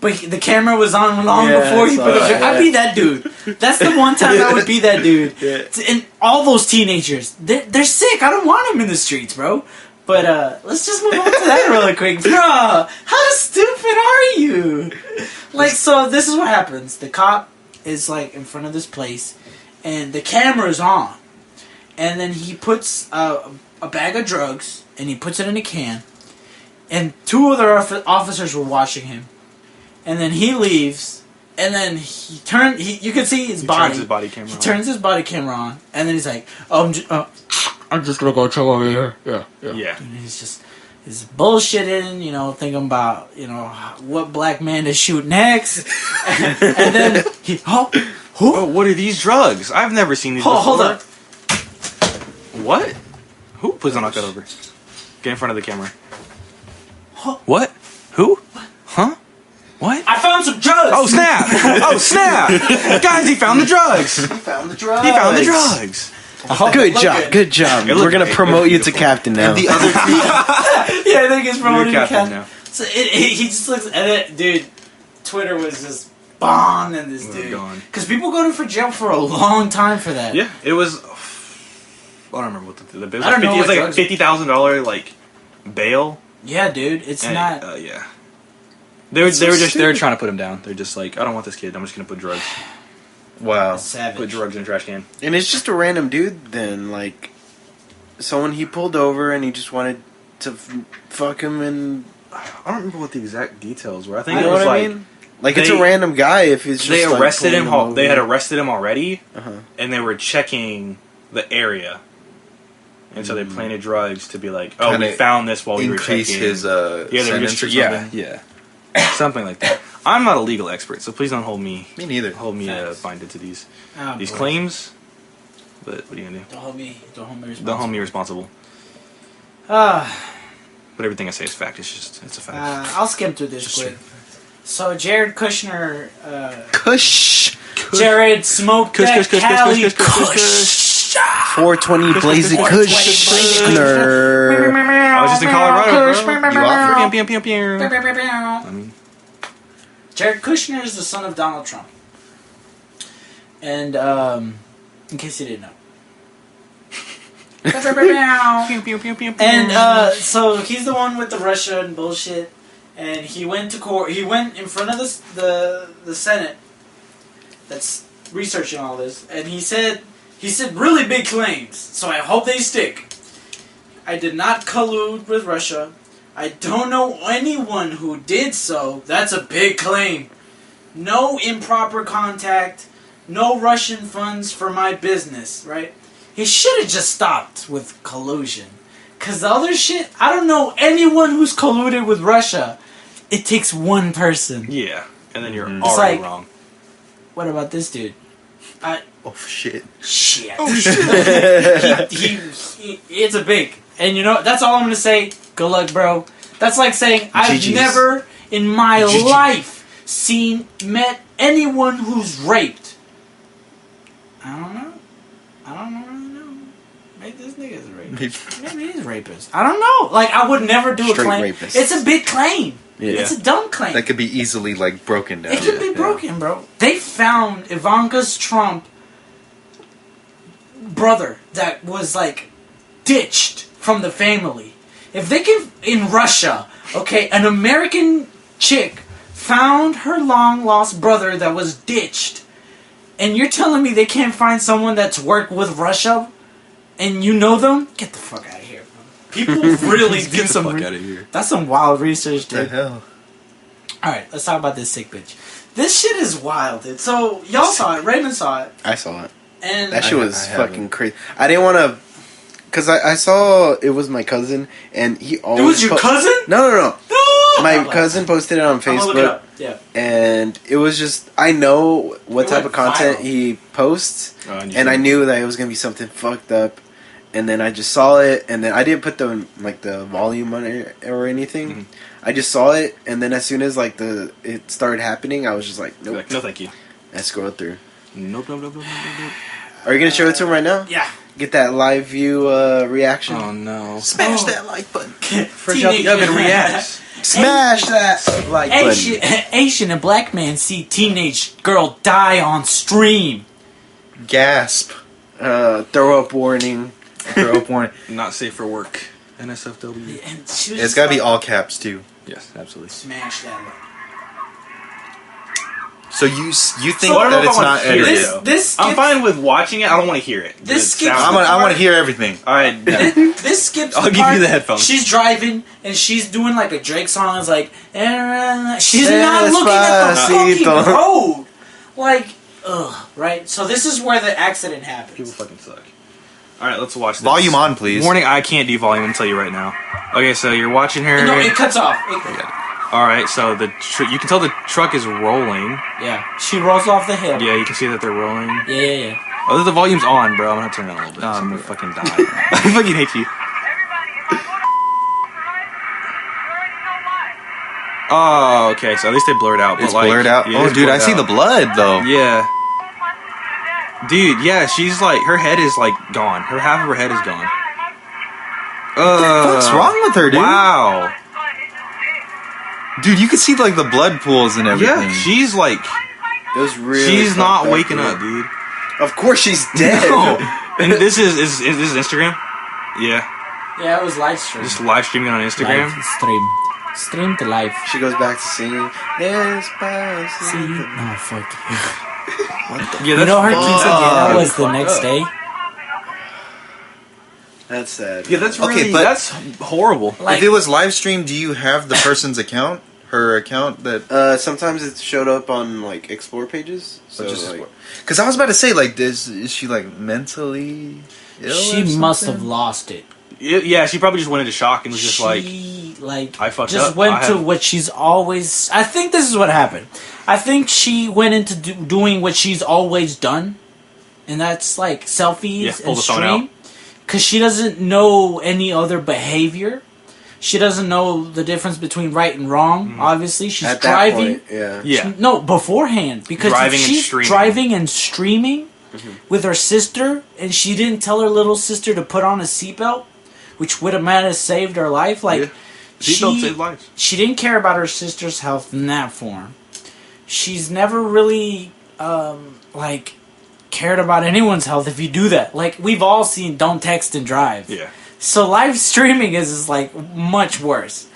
but the camera was on long Yeah, before he I put saw the. that, I'd be that dude. That's the one time I would be that dude. Yeah. And all those teenagers, they're sick. I don't want them in the streets, bro. But let's just move on to that really quick, bro. How stupid are you? Like, so this is what happens. The cop is like in front of this place, and the camera's on. And then he puts a bag of drugs, and he puts it in a can. And 2 other officers were watching him. And then he leaves, and then you can see his body. Turns his body camera He on. turns his body camera on, and then he's like, "Oh, I'm just gonna go check over here." Yeah. Yeah. And he's bullshitting, thinking about, what black man to shoot next. And then he, Oh, what are these drugs? I've never seen these hold before. up. What? Who? Please don't knock that over. Get in front of the camera. Huh? What? Who? Huh? What? I found some drugs! Oh, snap! Oh, snap! Guys, he found the drugs! He found the drugs. found the drugs! Good Look job. good. Good job. It We're looked gonna great. promote It you was to beautiful. captain now. And the other. Yeah, I think he's promoting You're the captain cat. now. So he just looks, and then, dude, Twitter was just bombing this Oh, dude. God. Because people go to for jail for a long time for that. Yeah, it was. I don't remember what the bill was. I don't know It was what like drugs- $50,000 like bail. Yeah, dude, it's And, not. yeah. They were so they were stupid. trying to put him down. They're just like, I don't want this kid. I'm just gonna put drugs. Wow. A savage. Put drugs in a trash can. And it's just a random dude then, like, someone he pulled over and he just wanted to fuck him and... I don't remember what the exact details were. I You think know it was what I like mean? Like, it's a random guy if it's just, they like, arrested him. pulling They had over. arrested him already, Uh-huh. and they were checking the area, and so they planted drugs to be like, "Oh, Kinda we found this while we were Increase checking." his they were sentence. just Yeah, yeah. something like that. I'm not a legal expert, so please don't hold me Me neither. binded to these Oh, boy. claims. But what are you gonna do? Don't hold me responsible. Don't hold me responsible. Uh, But everything I say is fact. It's a fact. I'll skim through this quick. So Jared Kushner, Kush! Jared smoked Kush, that kush, kush, Cali kush, kush, kush, Kush. 420 Blazing Kushner. I was just in Colorado, bro. You off? Pew, pew, pew, pew. I mean, Jared Kushner is the son of Donald Trump. And, in case you didn't know. pew, pew, pew, pew, pew. And, so he's the one with the Russia and bullshit. And he went to court. He went in front of the Senate that's researching all this. And he said really big claims. So I hope they stick. I did not collude with Russia. I don't know anyone who did so. That's a big claim. No improper contact. No Russian funds for my business, right? He should have just stopped with collusion. Because the other shit, I don't know anyone who's colluded with Russia. It takes one person. Yeah, and then you're It's already like- wrong. What about this dude? Oh shit. Shit. Oh shit! he it's a big. And you know, that's all I'm going to say. Good luck, bro. That's like saying, I've GGs. never in my GG. life met anyone who's raped. I don't know. Really know. Maybe this nigga's a rapist. Maybe he's a rapist. I don't know. Like, I would never do a Straight claim. rapist. It's a big claim. Yeah. It's a dumb claim. That could be easily like broken down. It could be broken, bro. They found Ivanka's Trump brother that was like ditched from the family. If they can, in Russia, okay, an American chick found her long lost brother that was ditched, and you're telling me they can't find someone that's worked with Russia, and you know them? Get the fuck out of here, bro. People really Get do the some. fuck out of here. That's some wild research, What the dude. hell? Alright, let's talk about this sick bitch. This shit is wild, dude. So, y'all saw it. Raymond saw it. I saw it. And That shit was I haven't. fucking crazy. I didn't want to... Because I saw it was my cousin, and he always... it was your cousin? No. No! My I'm like, cousin posted it on I'm gonna look it Facebook, up. Yeah. and it was just... I know what It type went of content viral. he posts, Oh, and I knew that it was going to be something fucked up. And then I just saw it, and then I didn't put the volume on it or anything. Mhm. I just saw it, and then as soon as it started happening, I was just like, nope. Like, no, thank you. I scrolled through. Nope, nope, nope, nope, nope, nope. Are you gonna show it to him right now? Yeah. Get that live view reaction. Oh no! Smash Oh. that like button. Fresh out the oven reacts. Smash that like button. Asian and black man see teenage girl die on stream. Gasp. Throw up warning. Throw up warning. Not safe for work. NSFW. And she was It's just gotta be like, all caps too. Yes, absolutely. smash that. So you think So I don't know that if it's I wanna not hear edited? it, though. This I'm skips, fine with watching it. I don't want to hear it. This It skips sounds- the I want to hear everything. All right. this skips. I'll the give you part the headphones. She's driving and she's doing like a Drake song. It's like she's not looking at the Despacito. fucking road. Like, ugh, right? So this is where the accident happens. People fucking suck. All right, let's watch this. Volume on, please. Warning: I can't do volume. I'll tell you right now. Okay, so you're watching her. No, it cuts off. All right, so you can tell the truck is rolling. Yeah, she rolls off the hill. Yeah, you can see that they're rolling. Yeah. Oh, the volume's on, bro. I'm gonna turn it on a little bit. No, I'm I'm gonna fucking die. I fucking hate you. Oh, okay. So at least they blurred out. But It's like, blurred out. yeah, Oh, it's dude, I blurred see out. the blood though. Yeah. Dude, yeah, she's like, her head is like gone. Half of her head is gone. What's wrong with her, dude? Wow. Dude, you can see like the blood pools and everything. Yeah, she's like, It was really. she's not fucked waking up, dude. Of course she's dead. No. And this is this Instagram? Yeah. Yeah, it was live stream. Just live streaming on Instagram. Live stream. Stream to live. She goes back to singing. See? Despacito. No, fuck you. Yeah, You know her quinceanera was the fucked next up. day. That's sad. Yeah, that's Okay, really but- that's horrible. Like, if it was live stream, do you have the person's account? Her account that... Sometimes it showed up on like explore pages. So like, Because I was about to say, like, is she, like, mentally ill she or must have something? lost it. Yeah, she probably just went into shock and was just like, I fucked just up. went I to have- what she's always. I think this is what happened. I think she went into doing what she's always done, and that's like selfies Yeah, pull and the phone stream, because she doesn't know any other behavior. She doesn't know the difference between right and wrong. Obviously, she's at that driving. point, yeah. Yeah. No, beforehand, because Driving if and she's streaming. driving and streaming with her sister, and she didn't tell her little sister to put on a seatbelt, which would have might have saved her life. Like, Yeah. Seatbelt saved lives. she didn't care about her sister's health in that form. She's never really like cared about anyone's health. If you do that, like we've all seen, don't text and drive. Yeah. So live streaming is like much worse.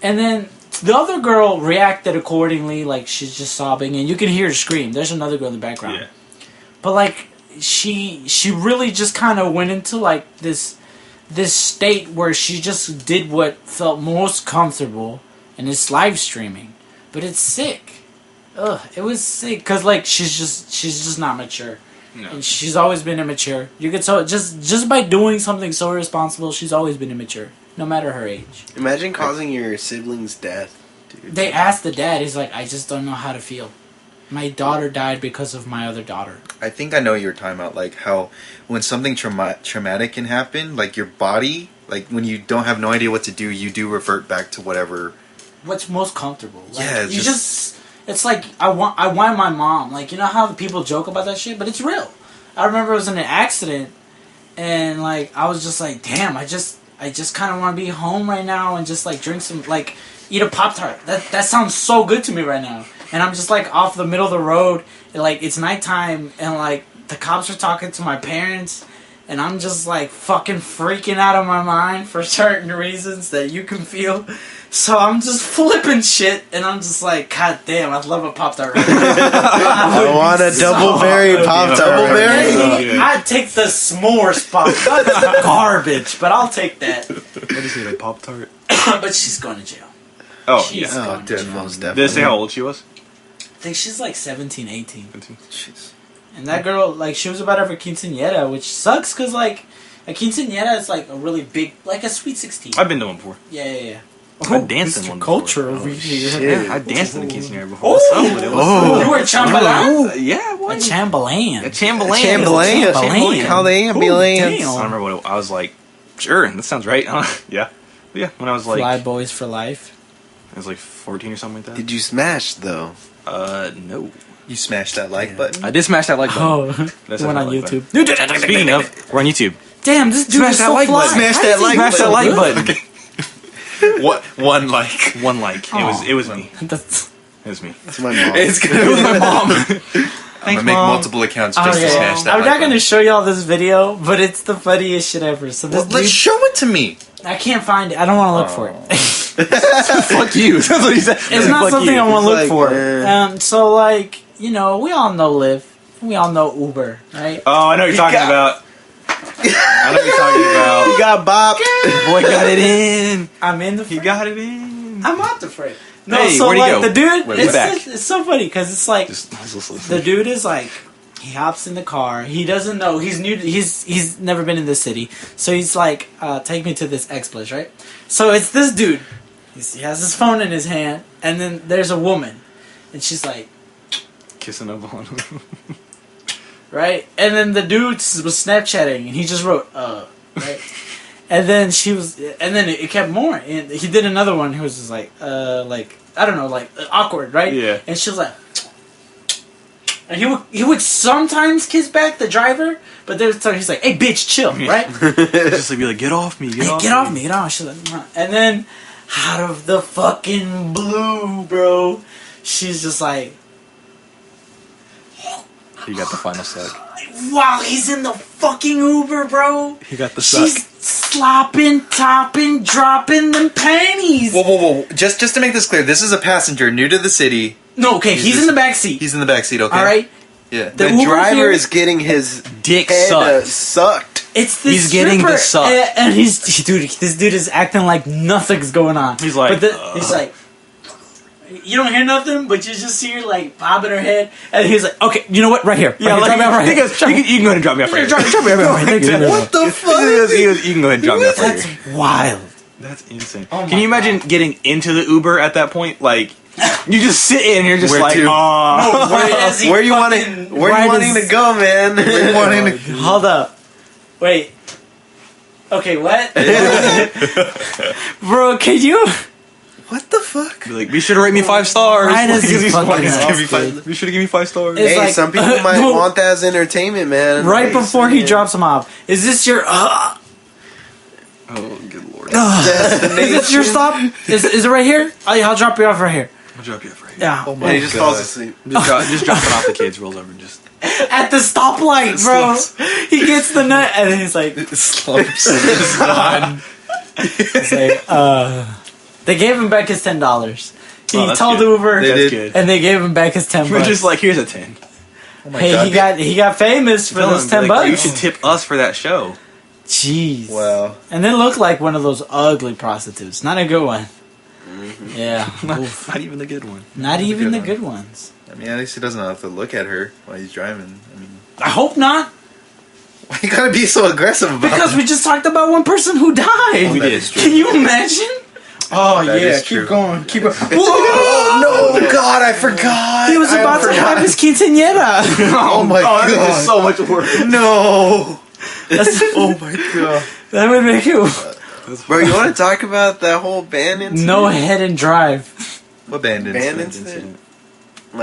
And then the other girl reacted accordingly, like she's just sobbing, and you can hear her scream. There's another girl in the background. Yeah. But like she really just kind of went into like this state where she just did what felt most comfortable, and it's live streaming. But it's sick. Ugh, it was sick because like she's just not mature. No. And she's always been immature. You could tell just by doing something so irresponsible, she's always been immature, no matter her age. Imagine causing your sibling's death, dude. They asked the dad, he's like, I just don't know how to feel. My daughter died because of my other daughter. I think I know what you're talking about, like how when something traumatic can happen, like your body, like when you don't have no idea what to do, you do revert back to whatever. What's most comfortable? Like, Yeah, it's you just- just it's like I want my mom. Like, you know how the people joke about that shit, but it's real. I remember it was in an accident, and like I was just like, damn, I just kind of want to be home right now and just like drink some, like eat a Pop-Tart. That sounds so good to me right now. And I'm just like off the middle of the road, and like it's nighttime, and like the cops are talking to my parents, and I'm just like fucking freaking out of my mind for certain reasons that you can feel. So I'm just flipping shit, and I'm just like, God damn, I'd love a Pop-Tart right now. I want a double berry pop tart. Double berry? Yeah. I'd take the s'more spot. That's garbage, but I'll take that. What is it, a Pop Tart? But she's going to jail. Oh, She's yeah. going to jail. Most Did it say how old she was? I think she's like 17, 18. Jeez. And that girl, like, she was about to have her quinceanera, which sucks because, like, a quinceanera is like a really big, like a sweet 16. I've been to one before. Yeah. I danced in Mr. one Culture before. over here. shit. Yeah, I danced in the quinceanera before. What's up with it? Oh. You were a chambalan? Yeah, A what? chambalan. A chamberlain. Chamberlain. Chamberlain. How they Oh, ambulance? I damn. don't remember what I was like. Sure, that sounds right. Yeah. But yeah, when I was like, Fly boys for life. I was like 14 or something like that. Did you smash though? No. You smashed that like button? I did smash that like button. Oh, That's the one how on I like YouTube. Speaking of, we're on YouTube. Damn, this dude Smash is that so like fly. button. Smash How that does he like do Smash so that like good? button. What? One like. One like. It was me. That's- It was me. It's my mom. It's It was my mom. I'm gonna make Mom. multiple accounts just to Okay. smash that I'm like not button. gonna show y'all this video, but it's the funniest shit ever. So this Well, let's dude, show it to me. I can't find it. I don't want to look for it. Fuck you. That's what he said. It's not Fuck something you. I want to look It's for. like, So like, you know, we all know Lyft. We all know Uber, right? Oh, I know what you're talking about. I know what you're talking about. You got Bob. Boy got it in. I'm in the. He got it in. I'm out the frame. No, Hey, so where'd he like go? the dude, Wait, we're back. it's so funny because it's like Just listen. the dude is like, he hops in the car. He doesn't know. He's new. He's never been in this city. So he's like, take me to this X place, right? So it's this dude. He has his phone in his hand, and then there's a woman, and she's like, Kissing up on him. right? And then the dude was Snapchatting, and he just wrote, right? And then and then it kept more. And he did another one. He was just like, I don't know, like awkward, right? Yeah. And she was like, and he would sometimes kiss back the driver, but there's so he's like, hey, bitch, chill, right? Just like be like, get off me, Hey, get off me, get off. She's like, "Mwah." And then out of the fucking blue, bro, she's just like, He got the final suck. while he's in the fucking Uber, bro. He got the She's slopping, topping, dropping them panties. Whoa. Just to make this clear, this is a passenger new to the city. No, okay, he's in the back seat. He's in the back seat, okay? All right, Yeah. The Uber driver here- is getting his Dick head sucked. sucked. It's this He's getting stripper, the suck. and this dude is acting like nothing's going on. He's like, he's like, you don't hear nothing, but you just see her like bobbing her head, and he's like, okay, you know what, right here, Yeah, right like, here, drop me off right he here. goes, you can go ahead and drop me off right here. Drop me off right here. What the fuck? He goes, you can go ahead and drop me off right That's here. wild. That's insane. Oh Can my you imagine getting into the Uber at that point? Like, you just sit in and you're just Where like, to? oh. Where you wanting? Where you wanting to go, man? Where you wanting to- Hold up, wait. Okay, what? Bro, can you? What the fuck? Be like, be sure to rate me 5 stars. Why does Like, he he's fucking fucking- ask, give me five- dude? Be sure to give me 5 stars. It's Hey, like- some people might want that as entertainment, man. Right Hey, before he man. drops him off, is this your? Oh, good lord. Is this your stop? Is it right here? I'll drop you off right here. I'll drop you off right here. Yeah. Oh And my he just God. falls asleep. Just dropping off the kids rolls over. Just At the stoplight, bro. He gets the nut and he's like, Slumps. he's like, they gave him back his $10. He Oh, that's told good. Uber, They That's did. good. and they gave him back his $10. We're just like, here's a 10. Oh my hey, God. he got famous for Tell those him, be like, $10. you should tip us for that show. Jeez. Wow. And they look like one of those ugly prostitutes. Not a good one. Yeah. Oof. Not even the good one. Not even the one. good ones. I mean, at least he doesn't have to look at her while he's driving. I mean, I hope not, why you gotta be so aggressive about because it? we just talked about one person who died. We that did. is true. Can you imagine? Oh That yeah, is keep true. going, keep going. Whoa! Oh no, God, I forgot. He was I about to forgot. have his quinceanera. Oh my that God. is so much worse. No. That's, Oh my God. that would make you Bro, you want to talk about that whole band incident? no head and drive. What band Band incident? incident?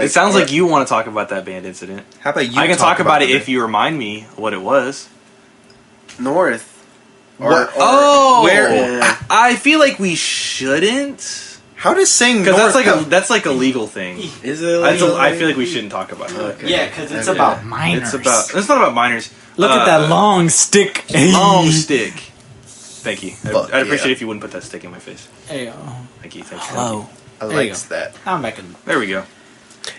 It sounds like you want to talk about that band incident. How about you? I can talk about it the if you remind me what it was. North. What? Oh, where? I feel like we shouldn't, How does saying because North that's like a legal thing. Is it? I feel like we shouldn't talk about it. Okay. Yeah, because it's Okay. about minors. It's not about minors. Look at that long stick. long stick. Thank you. Fuck, I'd appreciate yeah. if you wouldn't put that stick in my face. Hey, Thank you. Thank you. hello. I There you likes go. that. I'm back in. There we go.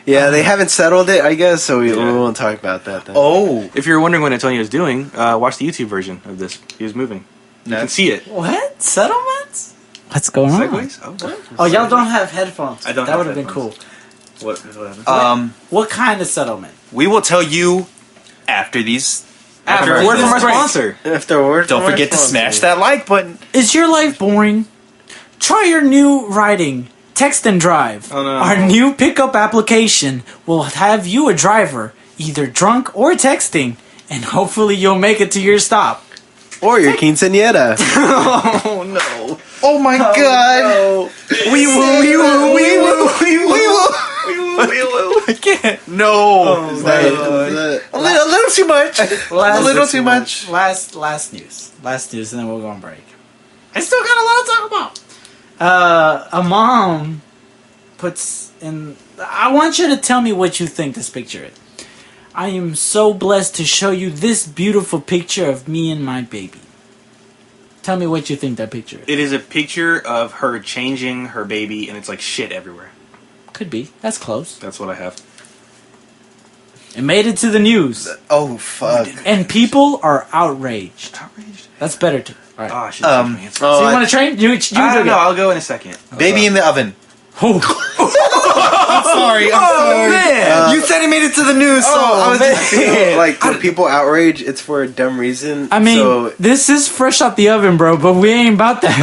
Yeah, they haven't settled it, I guess, so we Yeah. won't talk about that then. Oh, If you're wondering what Antonio is doing, watch the YouTube version of this. He was moving. You can see it. What settlements? What's going on? Segways? Oh, what? Oh, y'all don't have headphones. I don't That have would have been cool. headphones. What happened? What kind of settlement? we will tell you after these. After a word from our sponsor. Afterwards, Don't forget to smash that like button. Is your life boring? Try your new writing, Text and Drive. Oh, no. Our new pickup application will have you a driver, either drunk or texting, and hopefully you'll make it to your stop. Or your quinceanera. Oh no. Oh my God! We will. I can't. No. The- A little too much. Last, A little too much. Last news. Last news, and then we'll go on break. I still got a lot to talk about. A mom puts in. I want you to tell me what you think this picture is. I am so blessed to show you this beautiful picture of me and my baby. Tell me what you think that picture is. It is a picture of her changing her baby, and it's like shit everywhere. Could be. That's close. That's what I have. It made it to the news. Oh fuck. And people are outraged. Outraged. That's better too. All right. Oh, I should change my answer. So you want to train? You I don't know. I'll go in a second. Baby in the oven. Oh. I'm sorry. man. You said he made it to the news, so I was just like, when people outrage, it's for a dumb reason. I mean, so, this is fresh out the oven, bro, but we ain't about that.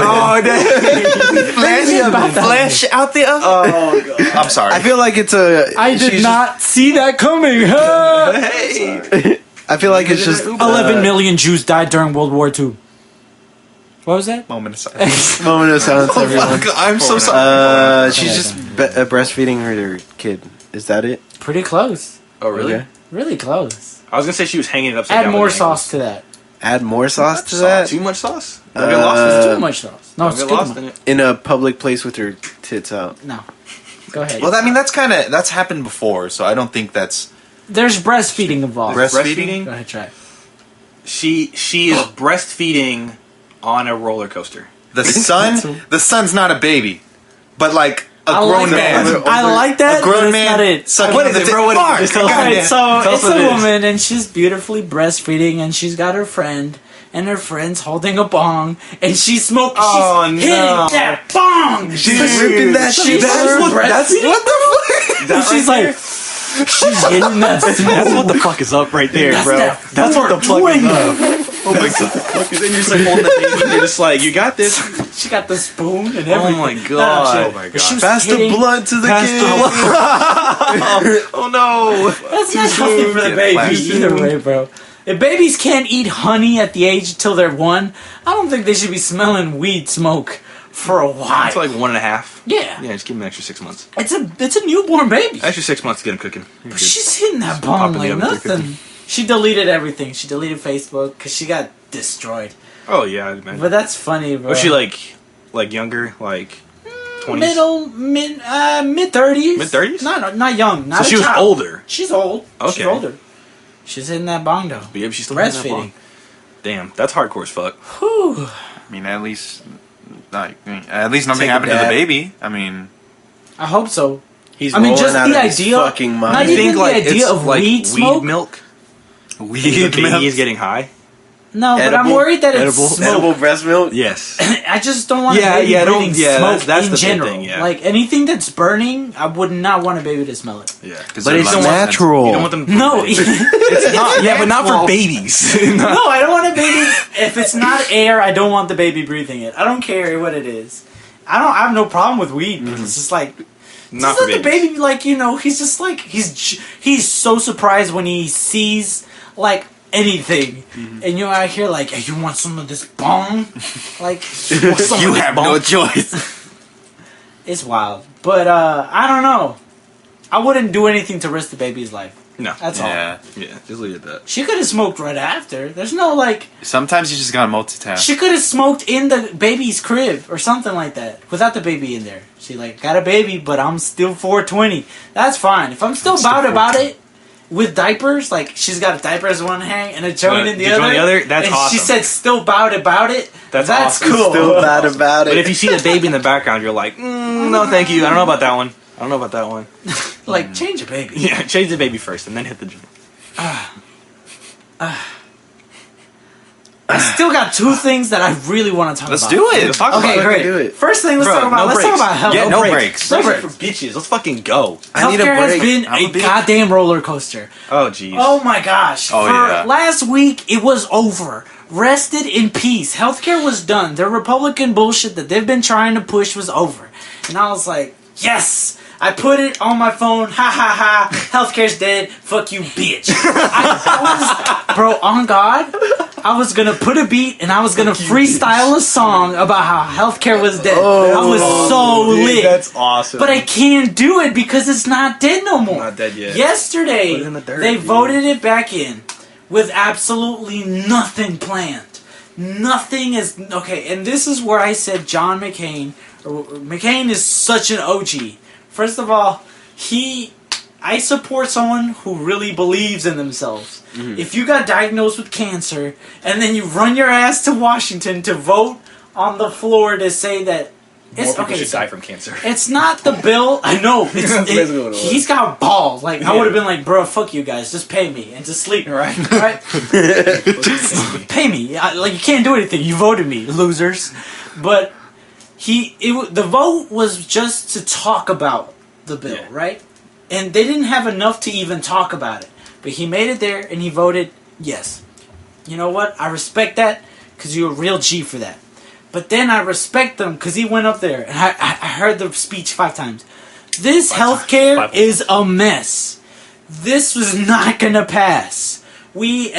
flesh out the oven. Oh god. I'm sorry. I feel like it's a. I did she's not see that coming. Hey. just- I feel like it's just 11 million Jews died during World War II. What was that? Moment of silence. moment of silence, Oh, everyone. fuck, I'm so sorry. She's just breastfeeding her kid. Is that it? Pretty close. Oh really? Okay. Really close. I was gonna say she was hanging it upside Add down. more with the sauce to that. Add more sauce to ankles. that Too much sauce. Don't get lost in it. Too much sauce. No, Don't it's get good. lost in it. in a public place with her tits out. No. Go ahead. Well, I mean, that's happened before, so I don't think that's There's breastfeeding involved. breastfeeding. Go ahead, try it. She is breastfeeding on a roller coaster. The son, the son's not a baby, but like I like man. that. I like that. A grown but man. That's not it. Sucking What on is the it, dick. bro? What is it? Mark, Just tell us goddamn. what it Alright, is. so Tell us it's what a it is. woman and she's beautifully breastfeeding and she's got her friend and her friend's holding a bong and she's smoking. Oh, she's hitting no. that bong. She's ripping that shit. That's what That And she's right like, she's hitting that. That's what the fuck is up right there, That's bro. that That's what the fuck is fuego. up. Oh my god. And you're just like holding the baby and you're just like, you got this. She got the spoon and Oh everything. my god. No, Oh my but she god. was Pass the hitting- blood to the Pass kid. Oh no. That's not healthy for the Get baby plastic. either way, bro. If babies can't eat honey at the age till they're 1, I don't think they should be smelling weed smoke for a while. It's like 1.5. Yeah. Yeah, just give him an extra 6 months. It's a newborn baby. Extra 6 months to get him cooking. You're But good. she's hitting that pop bomb in the like oven, they're nothing. She deleted everything. She deleted Facebook because she got destroyed. Oh yeah, I'd imagine. But that's funny, bro. Was she like younger, like 20s? mid 30s? Mid-30s? Not young. Not So a she was child. older. She's old. She's Okay. older. She's hitting that bong though. But yeah, she's still hitting that Breastfeeding. bong. Damn, that's hardcore as fuck. Whew. I mean, at least nothing Take a happened to the dab. baby. I mean, I hope so. He's I mean, rolling just out the of his idea- fucking not mind. even the idea it's of like weed smoke? milk? weed The baby milk. is getting high? No, but I'm Edible? worried that it's Edible? smoke. Edible breast milk. Yes. I just don't want Yeah, a baby yeah, don't- breathing yeah, smoke that's in the big general. thing, yeah. Like anything that's burning, I would not want a baby to smell it. Yeah. 'Cause But they're it's like- natural. You don't want them. No, It's not. Yeah, but not for babies. no, I don't want a baby. If it's not air, I don't want the baby breathing it. I don't care what it is. I have no problem with weed. But it's just like Not just for let the babies. baby, like, you know, he's just like he's so surprised when he sees like anything, and you're out here like, hey, you want some of this bong? Like, you want some You of this have bong? no choice. It's wild, but I don't know. I wouldn't do anything to risk the baby's life. No. That's all. Yeah. Yeah, just leave it at that. She could have smoked right after. There's no like. Sometimes you just gotta multitask. She could have smoked in the baby's crib or something like that without the baby in there. She like got a baby, but I'm still 420. That's fine. If I'm still bowed about it with diapers, like she's got diapers in one hand and a joint in the joint other. in the other, that's and awesome. she said still bowed about it. That's That's awesome. cool. Still bad about But it. if you see the baby in the background, you're like, no, thank you. I don't know about that one. I don't know about that one. Like change a baby. Yeah, change the baby first and then hit the joint. I still got two things that I really want to talk Let's about. do it. Let's talk Okay, about it. great. Do it. First thing, let's Bro, talk about. no let's breaks. talk about health. Yeah, no breaks. No Breaks breaks. for bitches. Let's fucking go. I need a Healthcare has break. been I'm a a bit- goddamn roller coaster. Oh, jeez. Oh my gosh. Oh, For yeah. last week, it was over. Rested in peace. Healthcare was done. Their Republican bullshit that they've been trying to push was over. And I was like, yes! I put it on my phone. Ha ha ha. Healthcare's dead. Fuck you, bitch. I was, bro, on God, I was gonna put a beat and I was gonna freestyle a song about how healthcare was dead. I was so Dude, lit. That's awesome. But I can't do it because it's not dead no more. Not dead yet. Yesterday, Put it in the dirt, they dude. voted it back in with absolutely nothing planned. Nothing is okay, and this is where I said John McCain. McCain is such an OG. First of all, I support someone who really believes in themselves. If you got diagnosed with cancer and then you run your ass to Washington to vote on the floor to say that More it's people okay, should so die from cancer. it's not the bill. I know. basically what it was. He's got balls. Like I Yeah. would have been like, bro, fuck you guys. Just pay me and just sleep. Right. Right? Pay me. Like you can't do anything. You voted me, losers. But the vote was just to talk about the bill, Yeah. right? And they didn't have enough to even talk about it. But he made it there and he voted yes. You know what? I respect that because you're a real G for that. But then I respect them because he went up there and I heard the speech 5 times. This healthcare 5 times. is a mess. This was not gonna pass. He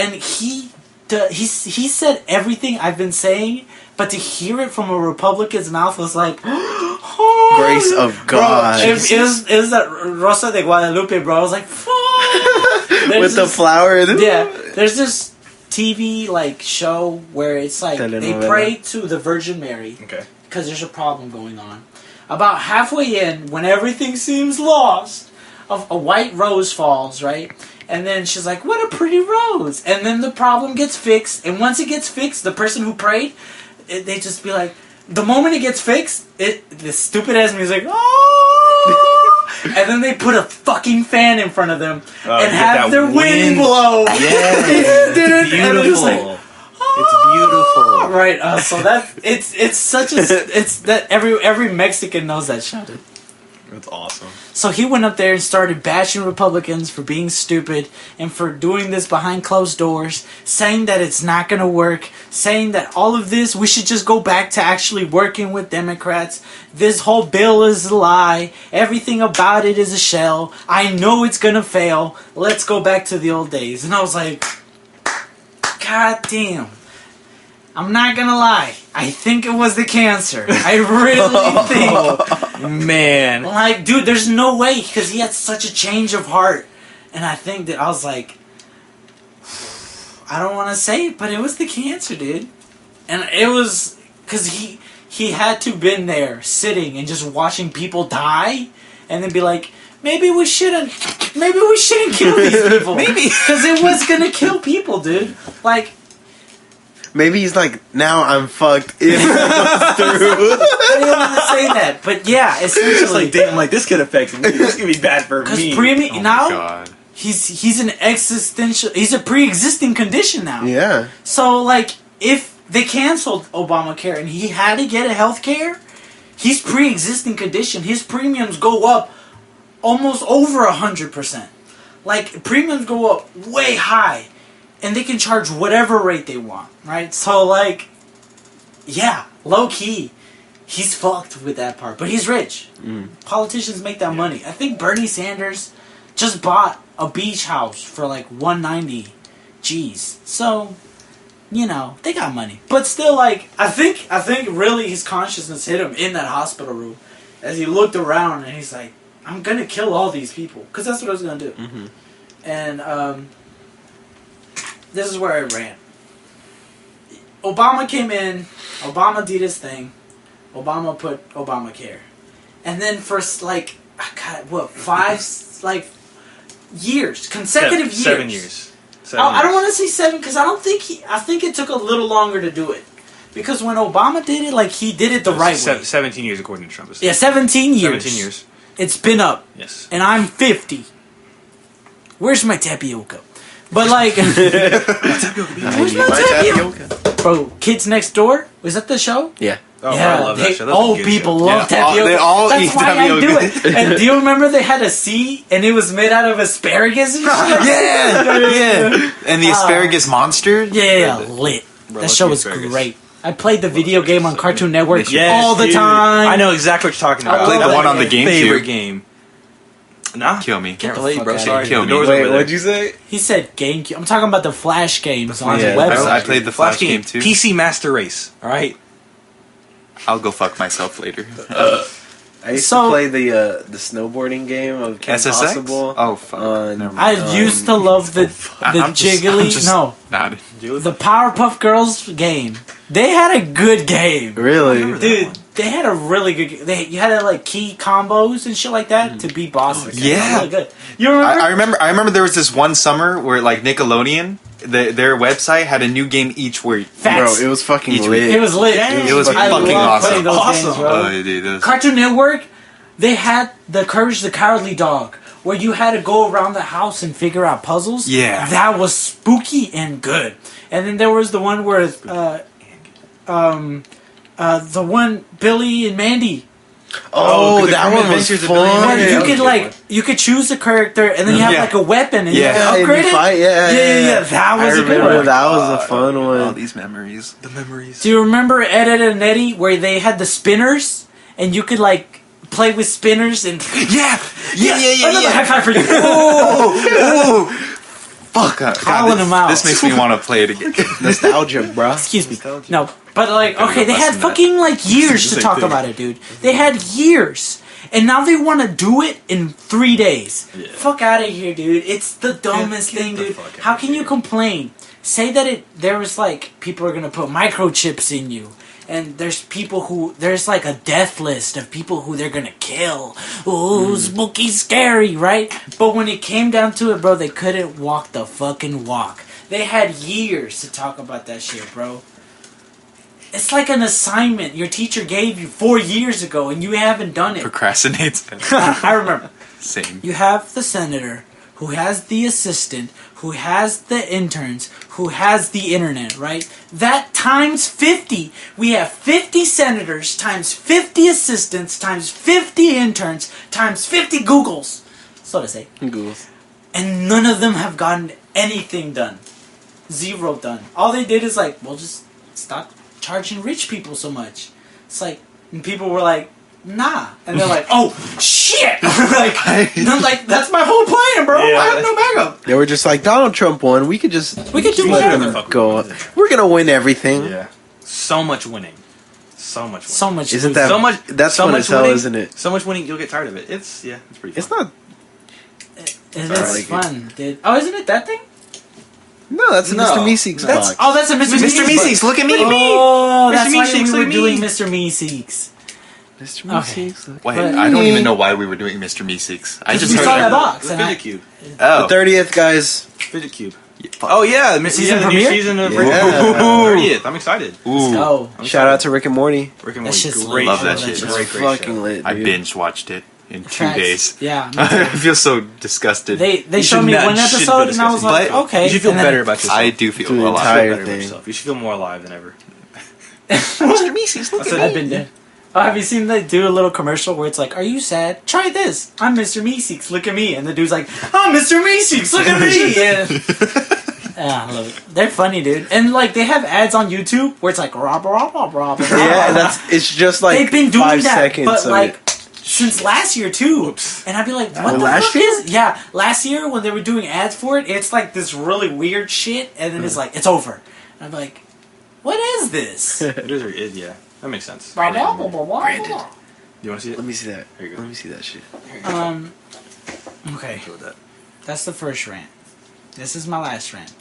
said everything I've been saying, but to hear it from a Republican's mouth was like, Grace of God. Bro, it was that Rosa de Guadalupe, bro. I was like, fuck. With the flower. Yeah, there's this TV like show where it's like they Telenovela. pray to the Virgin Mary Okay. because there's a problem going on. About halfway in, when everything seems lost, a white rose falls, right? And then she's like, what a pretty rose. And then the problem gets fixed. And once it gets fixed, the person who prayed, they just be like, the moment it gets fixed, the stupid ass music, oh, and then they put a fucking fan in front of them and get have that their wind wind. blow. Yeah. Dude, and it was like, It's beautiful. right, so that it's such a it's that every Mexican knows that show, dude. That's awesome. So he went up there and started bashing Republicans for being stupid and for doing this behind closed doors, saying that it's not going to work, saying that all of this, we should just go back to actually working with Democrats. This whole bill is a lie. Everything about it is a shell. I know it's going to fail. Let's go back to the old days. And I was like, God damn. I'm not gonna lie. I think it was the cancer. I really think. Man. Like, dude, there's no way. Because he had such a change of heart. And I think that I was like, I don't want to say it, but it was the cancer, dude. And it was because he had to been there sitting and just watching people die. And then be like, maybe we shouldn't kill these people. Maybe. Because it was going to kill people, dude. Like, Maybe he's like, now I'm fucked. If it goes I didn't want to say that, but yeah, It's essentially, like, damn, like, this could affect me. This could be bad for because me. now God. he's an existential, he's a pre-existing condition now. through. Yeah. So like, if they canceled Obamacare and he had to get a health care, he's pre-existing condition. His premiums go up almost over 100%. Like premiums go up way high. And they can charge whatever rate they want, right? So, like, yeah, low-key, he's fucked with that part. But he's rich. Politicians make that money. I think Bernie Sanders just bought a beach house for, like, 190 G's. So, you know, they got money. But still, like, I think really his consciousness hit him in that hospital room as he looked around and he's like, I'm going to kill all these people. Because that's what I was going to do. Mm-hmm. And, this is where I ran. Obama came in. Obama did his thing. Obama put Obamacare. And then for, like, God, what, 5, like, years. Consecutive years. 7 years. I don't want to say 7 because I think it took a little longer to do it. Because when Obama did it, like, he did it the right way. 17 years according to Trump. Yeah, 17 years. 17 years. It's been up. Yes. And I'm 50. Where's my tapioca? But like, where's my tapioca? Bro, Kids Next Door? Was that the show? Yeah. Oh, yeah, I love that show. That's a old good people show. love tapioca. They all That's eat why tapioca. I do it. And do you remember they had a C and it was made out of asparagus and shit? Yeah. And the asparagus monster. Yeah, lit. Bro, That show was asparagus. great. I played the video game on Cartoon Network Yes, all the dude. time. I know exactly what you're talking about. I played the That's one on my the GameCube. favorite game. Nah. Kill me. Get the Play, fuck bro. outta Sorry. here. Kill me. The door's Wait, over there. what'd you say? He said GameCube. I'm talking about the Flash games on the Yeah, website. I played the Flash game too. PC Master Race. All right. I'll go fuck myself later. I used So- to play the snowboarding game of Kim SSX? Possible. Oh fuck. on- Never mind. I used to love the I'm jiggly. Not. The Powerpuff Girls game. They had a good game. Really? Dude, they had a really good game. You had to like key combos and shit like that to beat bosses. Yeah. It was really good. You remember? I remember there was this one summer where like Nickelodeon, their website had a new game each week. Facts. Bro, it was fucking Each lit. It was lit. It was I fucking love awesome. playing those Awesome. games, bro. Oh, dude, that was- Cartoon Network, they had the Courage the Cowardly Dog, where you had to go around the house and figure out puzzles. Yeah. That was spooky and good. And then there was the one where, the one Billy and Mandy. Oh, Good that Crime one was Adventures of Billy and fun. Mandy. Where Yeah, you that could was a good you could choose a character and then you have Yeah. like a weapon and Yeah. you Yeah, can and upgrade you it. fight, Yeah. That was I a good remember one. that was a fun all one. these memories. The memories. Do you remember Ed, Ed and Eddie where they had the spinners and you could like play with spinners and Yeah. another high five for you. Oh, fuck. Calling them out. This makes me want to play it again. Nostalgia, bro. Excuse me. No, but like, Gotta okay, go they had listen to that. fucking like years to Same talk thing. about it, dude. They had years, and now they want to do it in 3 days. Yeah. Fuck out of here, dude. It's the dumbest Get thing, the dude. fuck outta How can you here. complain? Say that there was like people are gonna put microchips in you. And there's there's like a death list of people who they're gonna kill. Ooh, spooky, scary, right? But when it came down to it, bro, they couldn't walk the fucking walk. They had years to talk about that shit, bro. It's like an assignment your teacher gave you 4 years ago and you haven't done it. Procrastinates. I remember. Same. You have the senator who has the assistant, who has the interns, who has the internet, right? That times 50. We have 50 senators times 50 assistants times 50 interns times 50 Googles. So to say. Googles. And none of them have gotten anything done. Zero done. All they did is like, well, just stop charging rich people so much. It's like, and people were like, nah. And they're like, oh, shit! And I'm like, that's my whole plan, bro. Yeah. I have no backup. They were just like, Donald Trump won. We could do let whatever. him Go. We're gonna win everything. Yeah. So much winning. So much winning. So much. Isn't that so much? That's so fun much as hell, winning, isn't it? So much winning, you'll get tired of it. It's pretty fun. It's not. It I is like fun, dude. Oh, isn't it that thing? No, that's a No. Mr. Meeseeks That's box. oh, that's a Mr. Mr. Meeseeks, look at me. Oh, Mr. that's why Meeseeks, we look were at doing me. Mr. Meeseeks. Mr. Okay. Meeseeks. look. Wait, But- I don't even know why we were doing Mr. Meeseeks. I just we heard saw that every- box. The and I- fidget cube. Oh, The 30th, guys. Fidget cube. Oh yeah, Season the new premiere? season of Yeah. Rick and Morty. 30th. I'm excited. Let's go. I'm Shout out excited. to Rick and Morty. Rick and That Morty. shit's Great. love show. that shit. It's a It's great, great fucking show. lit, dude. I binge watched it in 2 Tracks. days. Yeah. me I too. feel so disgusted. They You showed should me not- one shouldn't episode be and I was disgusted. like, But okay. You should feel And then- better about yourself. I do feel Do the a lot. entire Better about thing. yourself. You should feel more alive than ever. Mr. Meeseeks, look That's at it. I've been there. Oh, have you seen they do a little commercial where it's like, "Are you sad? Try this. I'm Mr. Meeseeks. Look at me." And the dude's like, "I'm Mr. Meeseeks. Look at me." Yeah, I love it. They're funny, dude. And like they have ads on YouTube where it's like, "Rob, rob, rob, rob." Yeah, it's just like They've been doing 5 that, seconds but of like it. since last year too. And I'd be like, "What the last fuck year? is?" Yeah, last year when they were doing ads for it, it's like this really weird shit, and then it's like it's over. And I'm like, "What is this?" It is. Yeah, that makes sense. Branded. You want to see it? Let me see that. There you go. Let me see that shit. Okay, Go with that. that's the first rant. This is my last rant.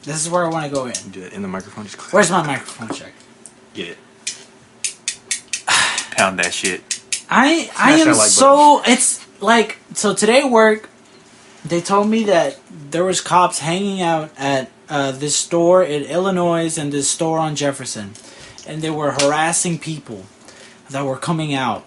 This is where I want to go in. Do it in the microphone. Just Where's my microphone check? get it? Pound that shit. I Smash am that like so it's like so today at work they told me that there was cops hanging out at this store in Illinois and this store on Jefferson, and they were harassing people that were coming out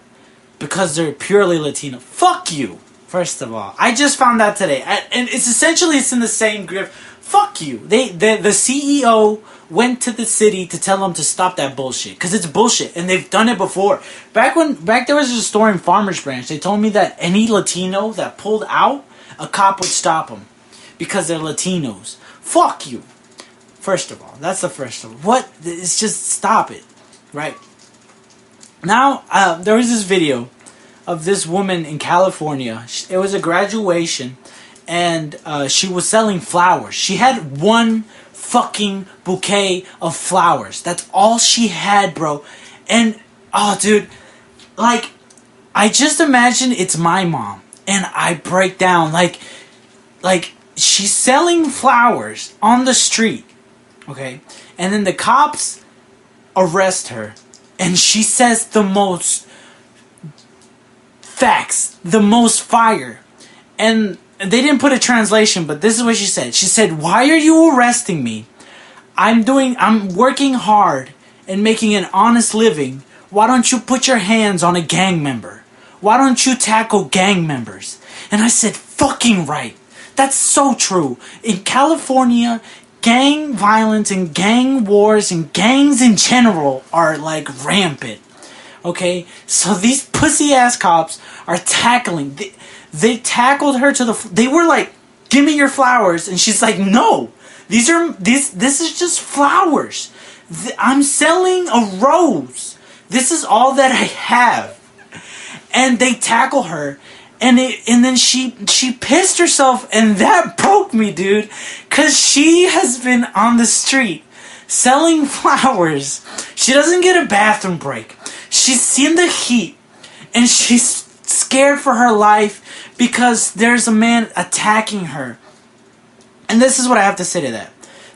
because they're purely Latino. Fuck you. First of all, I just found that today, and it's in the same grip. Fuck you. The CEO went to the city to tell them to stop that bullshit because it's bullshit, and they've done it before. Back there was a store in Farmers Branch. They told me that any Latino that pulled out, a cop would stop them because they're Latinos. Fuck you. First of all, that's the first one. What? It's just stop it, right? Now there was this video of this woman in California. It was a graduation, and she was selling flowers. She had one fucking bouquet of flowers. That's all she had, bro. And oh, dude, like I just imagine it's my mom, and I break down like she's selling flowers on the street, okay, and then the cops arrest her, and she says the most facts, the most fire. And they didn't put a translation, but this is what she said. She said, "Why are you arresting me? I'm working hard and making an honest living. Why don't you put your hands on a gang member? Why don't you tackle gang members?" And I said, fucking right. That's so true. In California, gang violence and gang wars and gangs in general are like rampant. Okay, so these pussy ass cops are tackling. They tackled her to the. They were like, "Give me your flowers," and she's like, "No, this is just flowers. I'm selling a rose. This is all that I have." And they tackle her, and then she pissed herself, and that broke me, dude, because she has been on the street selling flowers. She doesn't get a bathroom break. She's seen the heat, and she's scared for her life because there's a man attacking her. And this is what I have to say to that.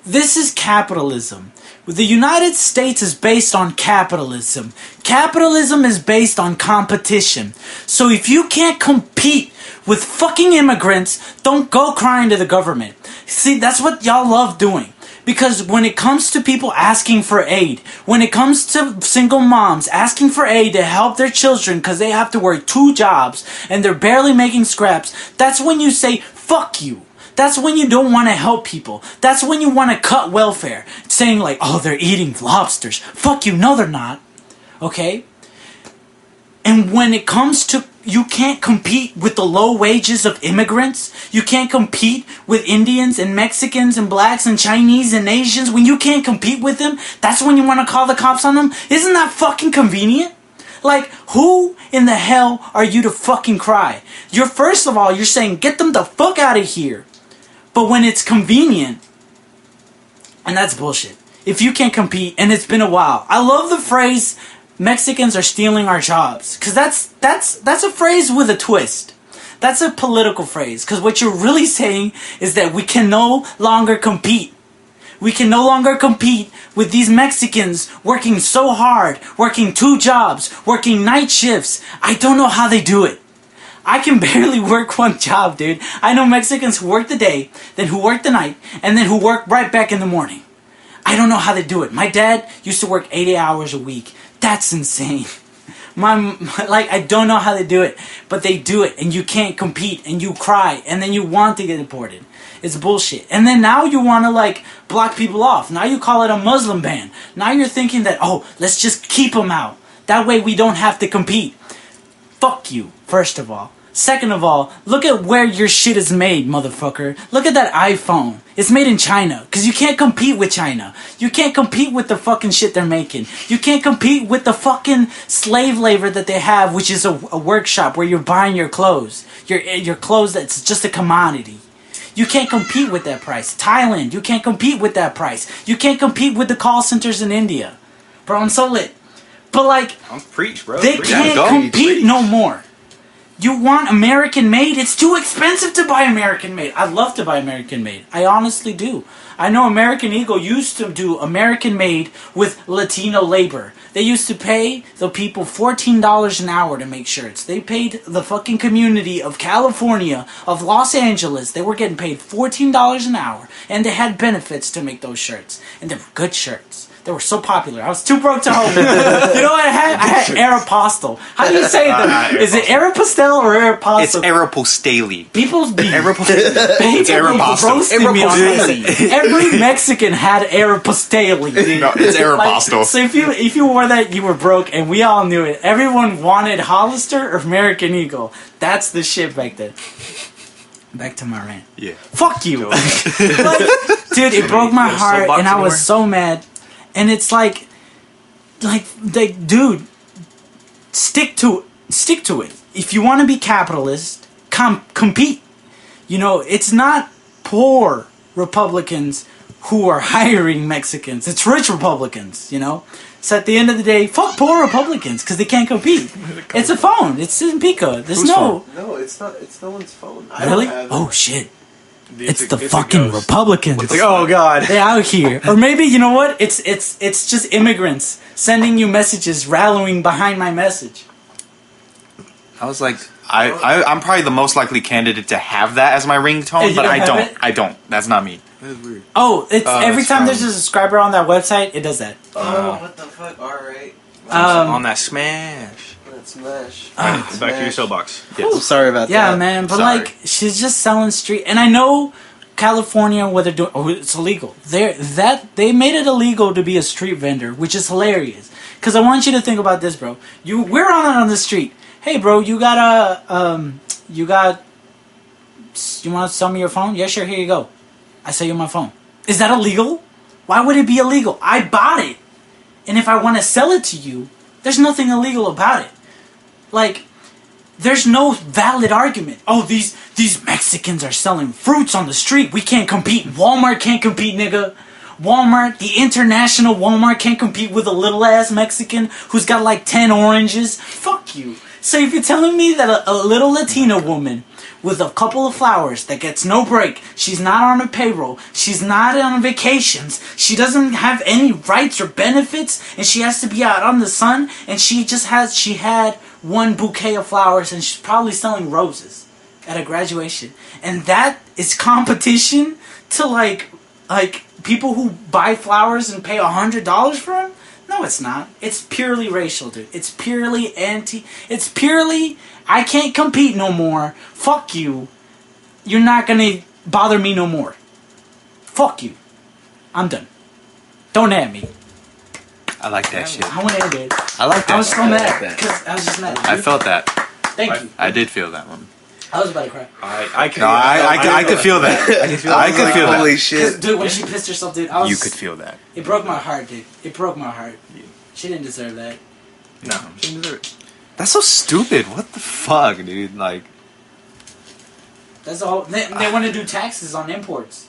This is capitalism. The United States is based on capitalism. Capitalism is based on competition. So if you can't compete with fucking immigrants, don't go crying to the government. See, that's what y'all love doing. Because when it comes to people asking for aid, when it comes to single moms asking for aid to help their children because they have to work 2 jobs and they're barely making scraps, that's when you say, fuck you. That's when you don't want to help people. That's when you want to cut welfare. Saying like, oh, they're eating lobsters. Fuck you. No, they're not. Okay? And when it comes to, you can't compete with the low wages of immigrants. You can't compete with Indians and Mexicans and blacks and Chinese and Asians. When you can't compete with them, that's when you want to call the cops on them? Isn't that fucking convenient? Like, who in the hell are you to fucking cry? First of all, you're saying, get them the fuck out of here. But when it's convenient, and that's bullshit. If you can't compete, and it's been a while. I love the phrase, Mexicans are stealing our jobs. Because that's a phrase with a twist. That's a political phrase. Because what you're really saying is that we can no longer compete. We can no longer compete with these Mexicans working so hard, working 2 jobs, working night shifts. I don't know how they do it. I can barely work 1 job, dude. I know Mexicans who work the day, then who work the night, and then who work right back in the morning. I don't know how they do it. My dad used to work 80 hours a week. That's insane. I don't know how they do it, but they do it, and you can't compete, and you cry, and then you want to get deported. It's bullshit. And then now you want to, block people off. Now you call it a Muslim ban. Now you're thinking that, oh, let's just keep them out. That way we don't have to compete. Fuck you, first of all. Second of all, look at where your shit is made, motherfucker. Look at that iPhone. It's made in China. Because you can't compete with China. You can't compete with the fucking shit they're making. You can't compete with the fucking slave labor that they have, which is a workshop where you're buying your clothes. Your clothes that's just a commodity. You can't compete with that price. Thailand, you can't compete with that price. You can't compete with the call centers in India. Bro, I'm so lit. But I'm preach, bro. They can't compete no more. You want American made? It's too expensive to buy American made. I'd love to buy American made. I honestly do. I know American Eagle used to do American made with Latino labor. They used to pay the people $14 an hour to make shirts. They paid the fucking community of California, of Los Angeles. They were getting paid $14 an hour. And they had benefits to make those shirts. And they were good shirts. They were so popular. I was too broke to hold them. You know what I had? I had Aeropostale. How do you say that? Is it Aeropostale or Aeropostale? It's Aeropostale. People's be It's Aeropostale. roasting me on this. Every Mexican had Aeropostale. Dude. No, it's Aeropostale. So if you wore that, you were broke, and we all knew it. Everyone wanted Hollister or American Eagle. That's the shit back then. Back to my rant. Yeah. Fuck you. Dude, it broke my heart, and I was so mad. And it's dude, stick to it. If you want to be capitalist, compete. You know, it's not poor Republicans who are hiring Mexicans. It's rich Republicans, you know. So at the end of the day, fuck poor Republicans because they can't compete. It's a phone. It's in Pico. There's no... No, it's not. It's no one's phone. Really? Oh, shit. It's the fucking Republicans. It's oh god, they're out here. Or maybe you know what? It's just immigrants sending you messages, rallying behind my message. I was like, I'm probably the most likely candidate to have that as my ringtone, but I don't. That's not me. That's weird. Oh, it's every time there's a subscriber on that website, it does that. Oh, what the fuck? All right. On that smash. Smash. Back to your soapbox. Yes. Sorry about that. Yeah, man, but she's just selling street, and I know California, what they're doing, it's illegal. They made it illegal to be a street vendor, which is hilarious. Because I want you to think about this, bro. We're on the street. Hey, bro, you want to sell me your phone? Yeah, sure. Here you go. I sell you my phone. Is that illegal? Why would it be illegal? I bought it, and if I want to sell it to you, there's nothing illegal about it. There's no valid argument. Oh, these Mexicans are selling fruits on the street. We can't compete. Walmart can't compete, nigga. Walmart, the international Walmart can't compete with a little ass Mexican who's got 10 oranges. Fuck you. So if you're telling me that a little Latina woman with a couple of flowers that gets no break, she's not on a payroll, she's not on vacations, she doesn't have any rights or benefits, and she has to be out on the sun, and she had one bouquet of flowers, and she's probably selling roses at a graduation, and that is competition to people who buy flowers and pay $100 for them? No, it's not. It's purely racial, dude. It's purely It's purely, I can't compete no more. Fuck you. You're not gonna bother me no more. Fuck you. I'm done. Don't at me. I like that shit. I want to end it. I like that. I was so I like mad. that. Because I was just mad. I felt that. Thank you. I did feel that one. I was about to cry. I could. No, I could feel that. I could feel that. Holy 'Cause, shit. dude, when she pissed herself, dude, I was... You could feel that. It broke my heart, dude. It broke my heart. She didn't deserve that. No, she didn't deserve it. That's so stupid. What the fuck, dude? Like, That's all. They want to do taxes on imports.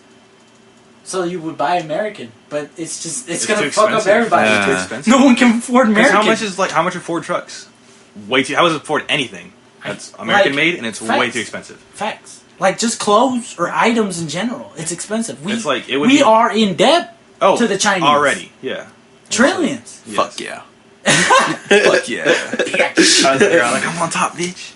So you would buy American, but it's going too to fuck up expensive. everybody. Yeah. Too expensive. No one can afford Because American. how much are Ford trucks? Way too. How is it Ford anything? That's American Like, made and it's way facts. too expensive. Facts. Like just clothes or items in general. It's expensive. It's like, it would we be- are in debt Oh, to the Chinese. already. Yeah. Trillions. Yes. fuck yeah. Fuck yeah. I was like, I'm on top, bitch.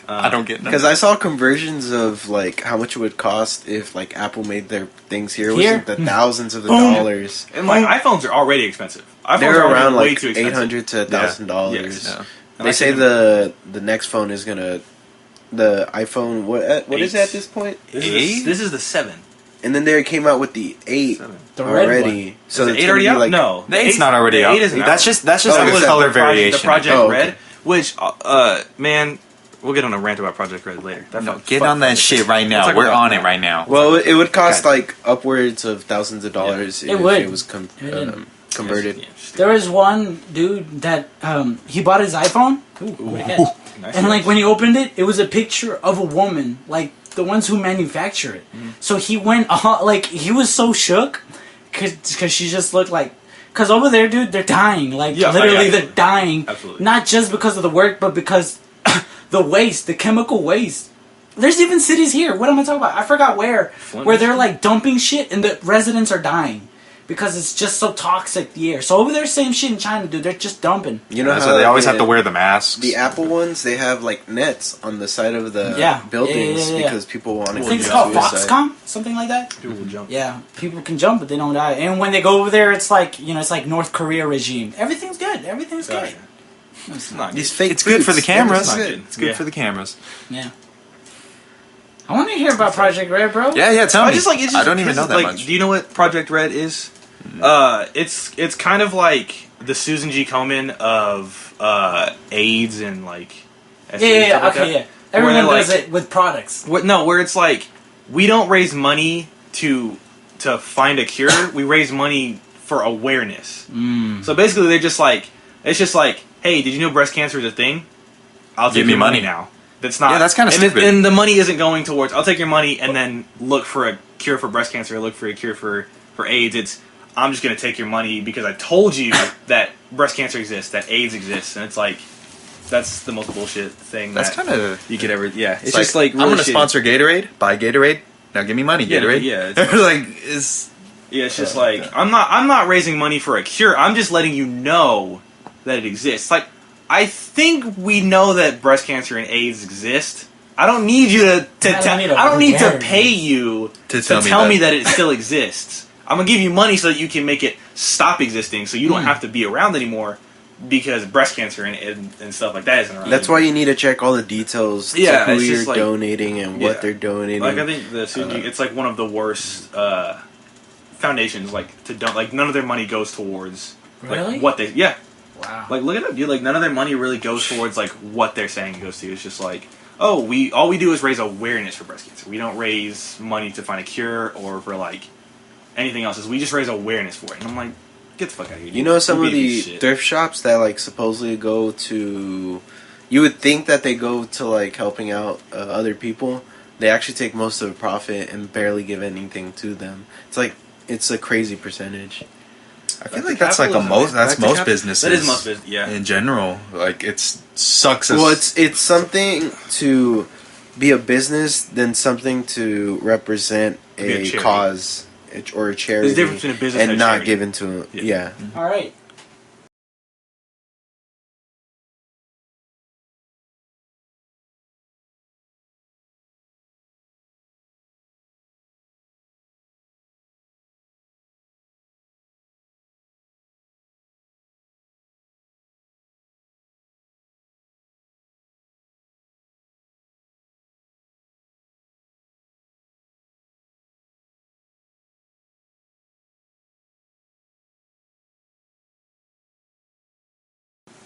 I don't get Because that. I saw conversions of like how much it would cost if like Apple made their things here, which Here? is the thousands of the Boom. dollars. And like iPhones are already expensive. iPhones They're are already around way like too expensive. $800 to $1,000. Yes. Yeah. And They I say see the next phone is gonna the iPhone what is it at this point? This is the 7. And then they came out with the 8 7. The red already. So Is it's the 8 gonna already be out? like no. The 8's not already the out. 8 isn't That's out. just Oh, a is that color The variation. Project Oh, okay. Red, which man, we'll get on a rant about Project Red later. No, get on that shit right Let's now. talk We're about on that. it right now. well, it would cost Okay. like upwards of thousands of dollars It if would. it was converted. Yeah. There was one dude that he bought his iPhone. Ooh, Nice. And like when he opened it, it was a picture of a woman, like the ones who manufacture it. So he went like he was so shook because she just looked like. Because over there, dude, they're dying. Like Yeah, literally, yeah, they're dying. Absolutely. Not just because of the work, but because the waste, the chemical waste. There's even cities here. What am I talking about? I forgot where. Flint, Where they're Michigan? like dumping shit and the residents are dying. Because it's just so toxic, the air. So over there, same shit in China, dude. They're just dumping. You know So how they always have to the- wear the masks. The Apple ones, they have like nets on the side of the Yeah. buildings Yeah. because people want to I Well, think it's yeah. called suicide. Foxconn, something like that. People will jump. Yeah, people can jump, but they don't die. And when they go over there, it's like it's like North Korea regime. Everything's good. Everything's Oh, good. yeah. It's Not These good. fake It's good for the boots, cameras. everything's good. It's good Yeah. for the cameras. Yeah. I want to hear about Project Red, bro. Yeah, tell me. I just like. It's just, I don't even know that like, much. Do you know what Project Red is? It's kind of like the Susan G. Komen of AIDS and like. Yeah, STD, yeah, stuff like okay, that. yeah. Where Everyone they're does like- it with products. Where it's like we don't raise money to find a cure. We raise money for awareness. So basically, they're just like it's just like, hey, did you know breast cancer is a thing? I'll take Give me your money money. now. That's not. Yeah, that's kinda and it- stupid. And the money isn't going towards. I'll take your money and then look for a cure for breast cancer. Or look for a cure for AIDS. It's I'm just going to take your money because I told you that breast cancer exists, that AIDS exists, and it's like that's the most bullshit thing. That's that kind of. you could ever. Yeah, it's It's just like I'm really going to shitty. sponsor Gatorade. Buy Gatorade. Now give me money, Yeah, Gatorade. yeah, it's- like it's. Yeah, it's just like I'm not raising money for a cure. I'm just letting you know that it exists. Like I think we know that breast cancer and AIDS exist. I don't need you to I don't need to pay you To to tell me that it still exists. I'm gonna give you money so that you can make it stop existing, so you don't have to be around anymore because breast cancer and stuff like that isn't around. That's why you need to check all the details Yeah, to who it's you're just like- donating and Yeah. what they're donating. Like I think the Suji, it's like one of the worst foundations. Like to don't like none of their money goes towards Really? like what they Wow. Like look it up, dude. Like none of their money really goes towards like what they're saying it goes to. It's just like, oh, all we do is raise awareness for breast cancer. We don't raise money to find a cure or for like anything else. We just raise awareness for it. And I'm like, get the fuck out of here. You know, some You of being a the piece shit. thrift shops that like supposedly go to, you would think that they go to like helping out other people. They actually take most of the profit and barely give anything to them. It's like it's a crazy percentage. I feel like that's like a most. That's most businesses. That is most business. Yeah. In general, like it's sucks. As, Well, it's something to be a business than something to represent To be a a charity. cause or a charity. There's a difference between a business and and a not charity. given to Yeah. All right.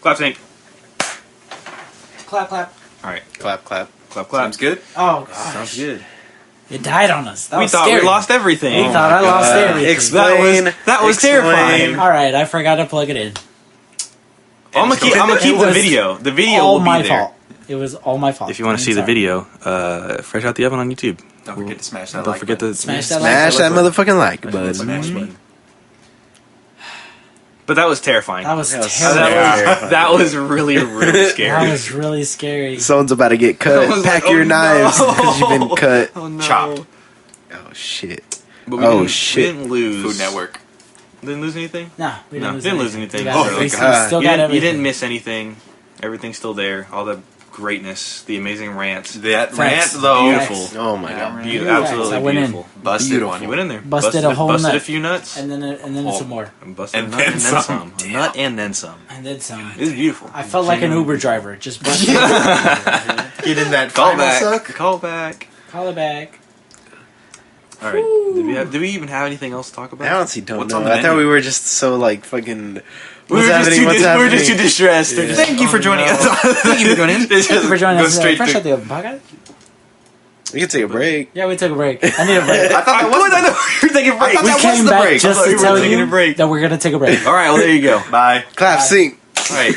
Clap sync. Clap, clap. All right. Clap, clap. Clap, clap. Sounds good. Oh, gosh. Sounds good. It died on us. That We was thought scary. we lost everything. We thought I lost everything. Explain. That was Explain. terrifying. All right, I forgot to plug it in. I'm gonna keep It the was video. The video all will be my there. fault. It was all my fault. If you want to see the I'm sorry. video, fresh out the oven on YouTube. Don't forget to smash that Don't like forget button. to Smash that Smash that motherfucking like button. Smash button. But that was terrifying. That was That was terrible. That was really, really scary. That was really scary. Someone's about to get I cut. was Pack like, your oh, knives no. because you've been cut. Oh no. Chop. Oh shit. But we Oh, didn't, shit. We didn't lose. Food Network. Didn't lose anything. No, we didn't, No, lose, didn't lose anything. anything. We got Oh, everything. God. Still You got didn't, you everything. didn't miss anything. Everything's still there. All the greatness, the amazing rants. That Facts. rant though. Beautiful. Oh my Yeah, god. man. Beautiful. Facts. Absolutely I went in. beautiful. Busted Beautiful. one. You went in there. Busted a whole busted nut. a few nuts. And then Oh. some more. Busted And a nut then and then some. some. A nut and then some. And then some. It was beautiful. I felt like an Uber driver. Just busted. Get in that Call final back. suck. Call back. Call it back. All right. Did we even have anything else to talk about? I honestly don't What's know. on the I thought menu? we were just so like fucking. We were just too distressed. They're just, Thank you for joining us. Thank you for joining us. Thank you for joining Go us. straight Fresh to- out the oven podcast. We can take a break. Yeah, we took a break. I need a break. I thought that was I know we were taking a break. thought We that was came the back break. just I thought to we were tell taking a you break. that we're gonna take a break. All right. Well, there you go. Bye. Clap, sync. All right.